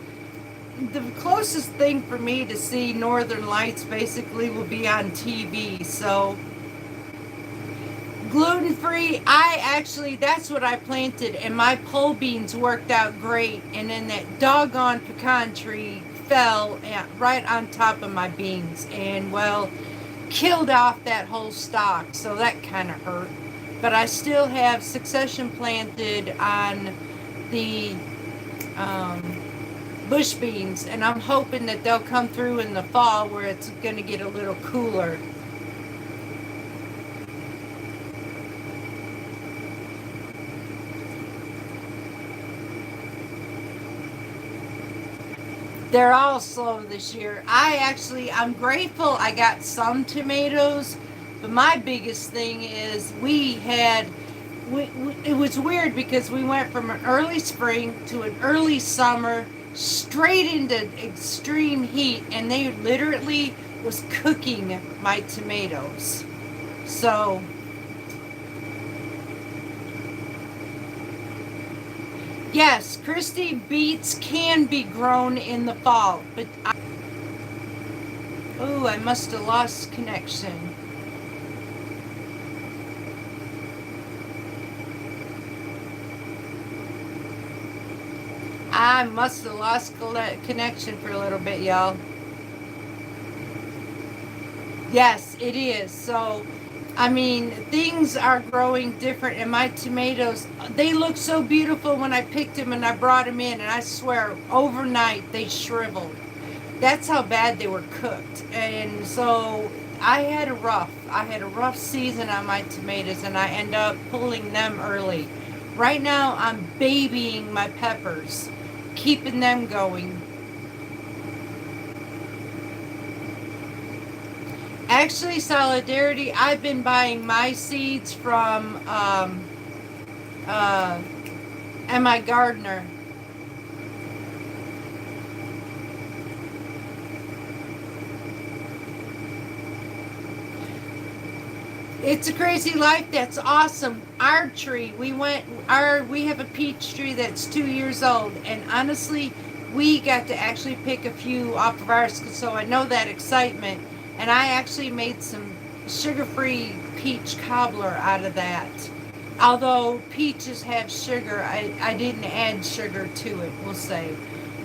the closest thing for me to see Northern Lights basically will be on TV. So gluten free, that's what I planted, and my pole beans worked out great. And then that doggone pecan tree fell right on top of my beans, and well, killed off that whole stalk, so that kind of hurt. But I still have succession planted on the bush beans, and I'm hoping that they'll come through in the fall where it's going to get a little cooler. They're all slow this year. I'm grateful I got some tomatoes, but my biggest thing is it was weird because we went from an early spring to an early summer straight into extreme heat, and they literally was cooking my tomatoes. So yes, Christy, beets can be grown in the fall, but I must have lost connection. I must have lost connection for a little bit, y'all. Yes, it is. So I mean, things are growing different, and my tomatoes, they look so beautiful when I picked them and I brought them in, and I swear, overnight they shriveled. That's how bad they were cooked. And so I had a rough season on my tomatoes, and I end up pulling them early. Right now, I'm babying my peppers, keeping them going. Actually, Solidarity, I've been buying my seeds from my gardener. It's a crazy life. That's awesome. Our tree, we have a peach tree that's 2 years old, and honestly, we got to actually pick a few off of ours, so I know that excitement. And I actually made some sugar-free peach cobbler out of that. Although peaches have sugar, I didn't add sugar to it, we'll say.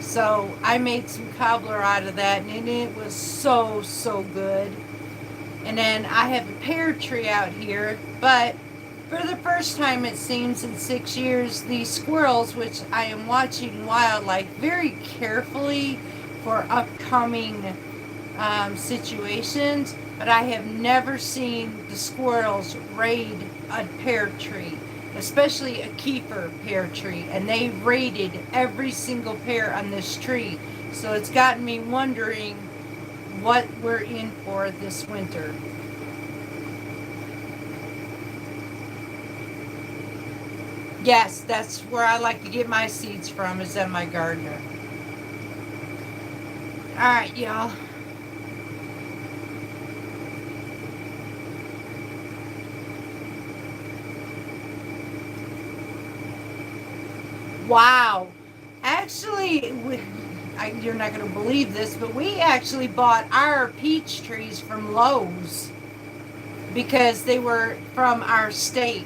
So I made some cobbler out of that, and it was so, so good. And then I have a pear tree out here, but for the first time, it seems, in 6 years, these squirrels, which I am watching wildlife very carefully for upcoming situations, but I have never seen the squirrels raid a pear tree, especially a keeper pear tree, and they raided every single pear on this tree. So it's gotten me wondering what we're in for this winter. Yes, that's where I like to get my seeds from, is at my gardener. All right, y'all. Wow. Actually, you're not going to believe this, but we actually bought our peach trees from Lowe's because they were from our state.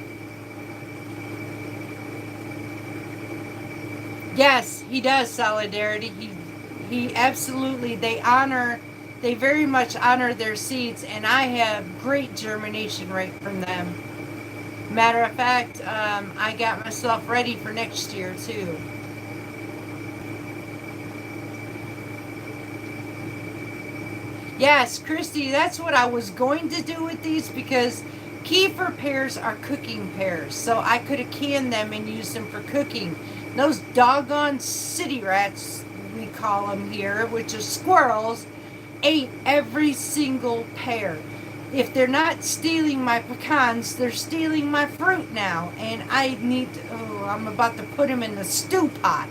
Yes, he does, Solidarity. He absolutely, they very much honor their seeds, and I have great germination rate from them. Matter of fact, I got myself ready for next year too. Yes, Christy, that's what I was going to do with these because kefir pears are cooking pears. So I could have canned them and used them for cooking. Those doggone city rats, we call them here, which are squirrels, ate every single pear. If they're not stealing my pecans, they're stealing my fruit now. And I need to, oh, I'm about to put them in the stew pot.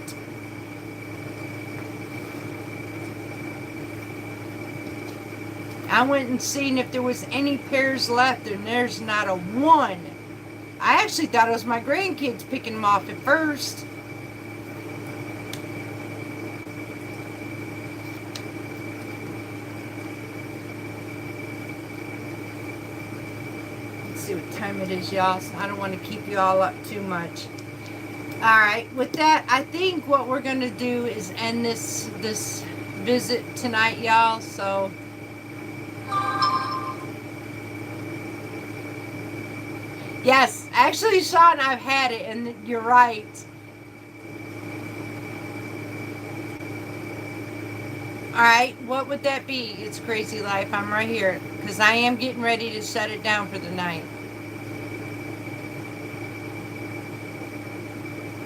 I went and seen if there was any pears left, and there's not a one. I actually thought it was my grandkids picking them off at first. Let's see what time it is, y'all. So I don't want to keep you all up too much. All right, with that, I think what we're going to do is end this visit tonight, y'all. So yes, actually, Sean, I've had it, and you're right. All right, what would that be? It's Crazy Life. I'm right here because I am getting ready to shut it down for the night.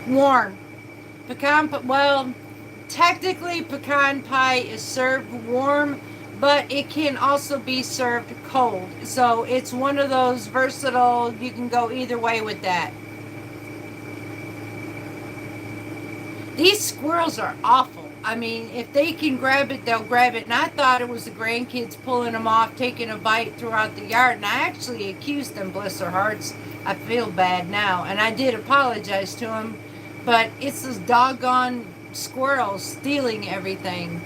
Warm. Well, technically pecan pie is served warm, but it can also be served cold. So it's one of those versatile, you can go either way with that. These squirrels are awful. I mean, if they can grab it, they'll grab it. And I thought it was the grandkids pulling them off, taking a bite throughout the yard. And I actually accused them, bless their hearts. I feel bad now. And I did apologize to them. But it's those doggone squirrels stealing everything.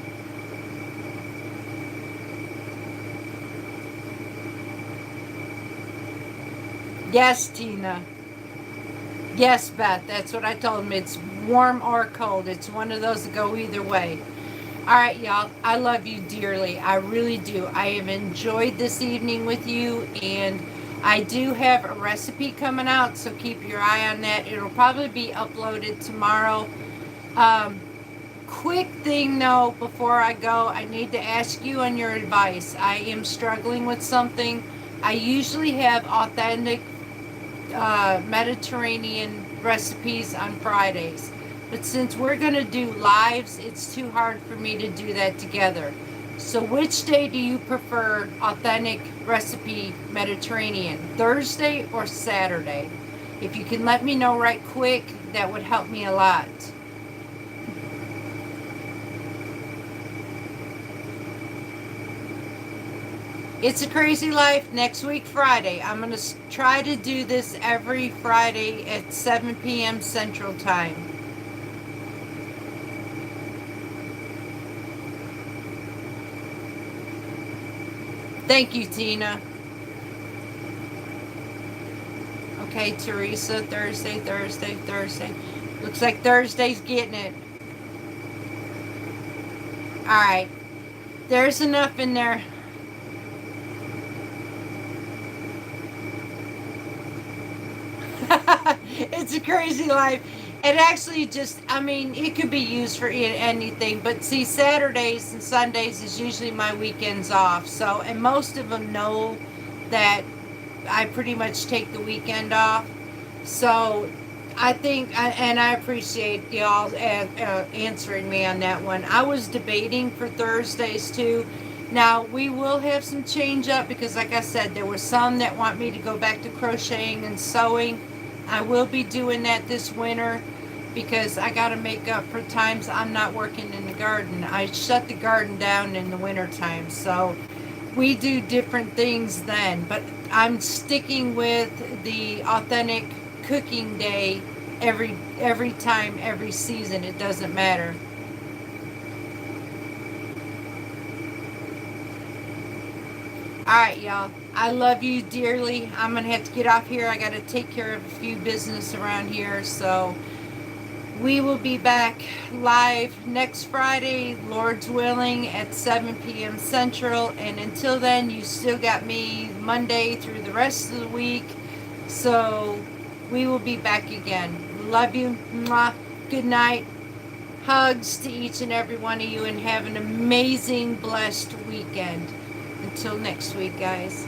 Yes, Tina. Yes, Beth. That's what I told them. It's warm or cold. It's one of those that go either way. All right, y'all. I love you dearly. I really do. I have enjoyed this evening with you, and I do have a recipe coming out, so keep your eye on that. It'll probably be uploaded tomorrow. Quick thing though, before I go, I need to ask you on your advice. I am struggling with something. I usually have authentic Mediterranean recipes on Fridays. But since we're going to do lives, it's too hard for me to do that together. So which day do you prefer authentic recipe Mediterranean? Thursday or Saturday? If you can let me know right quick, that would help me a lot. It's a Crazy Life next week, Friday. I'm going to try to do this every Friday at 7 p.m. Central Time. Thank you, Tina. Okay, Teresa, Thursday. Looks like Thursday's getting it. All right. There's enough in there. It's a Crazy Life. It actually just, I mean, it could be used for anything. But see, Saturdays and Sundays is usually my weekends off. So, and most of them know that I pretty much take the weekend off. So, I think, and I appreciate y'all answering me on that one. I was debating for Thursdays too. Now, we will have some change up because, like I said, there were some that want me to go back to crocheting and sewing. I will be doing that this winter because I got to make up for times I'm not working in the garden. I shut the garden down in the winter time, so we do different things then. But I'm sticking with the authentic cooking day every time, every season. It doesn't matter. All right, y'all. I love you dearly. I'm going to have to get off here. I got to take care of a few business around here. So we will be back live next Friday, Lord's willing, at 7 p.m. Central. And until then, you still got me Monday through the rest of the week, So we will be back again. Love you. Mwah. Good night. Hugs to each and every one of you, and have an amazing, blessed weekend. Until next week, guys.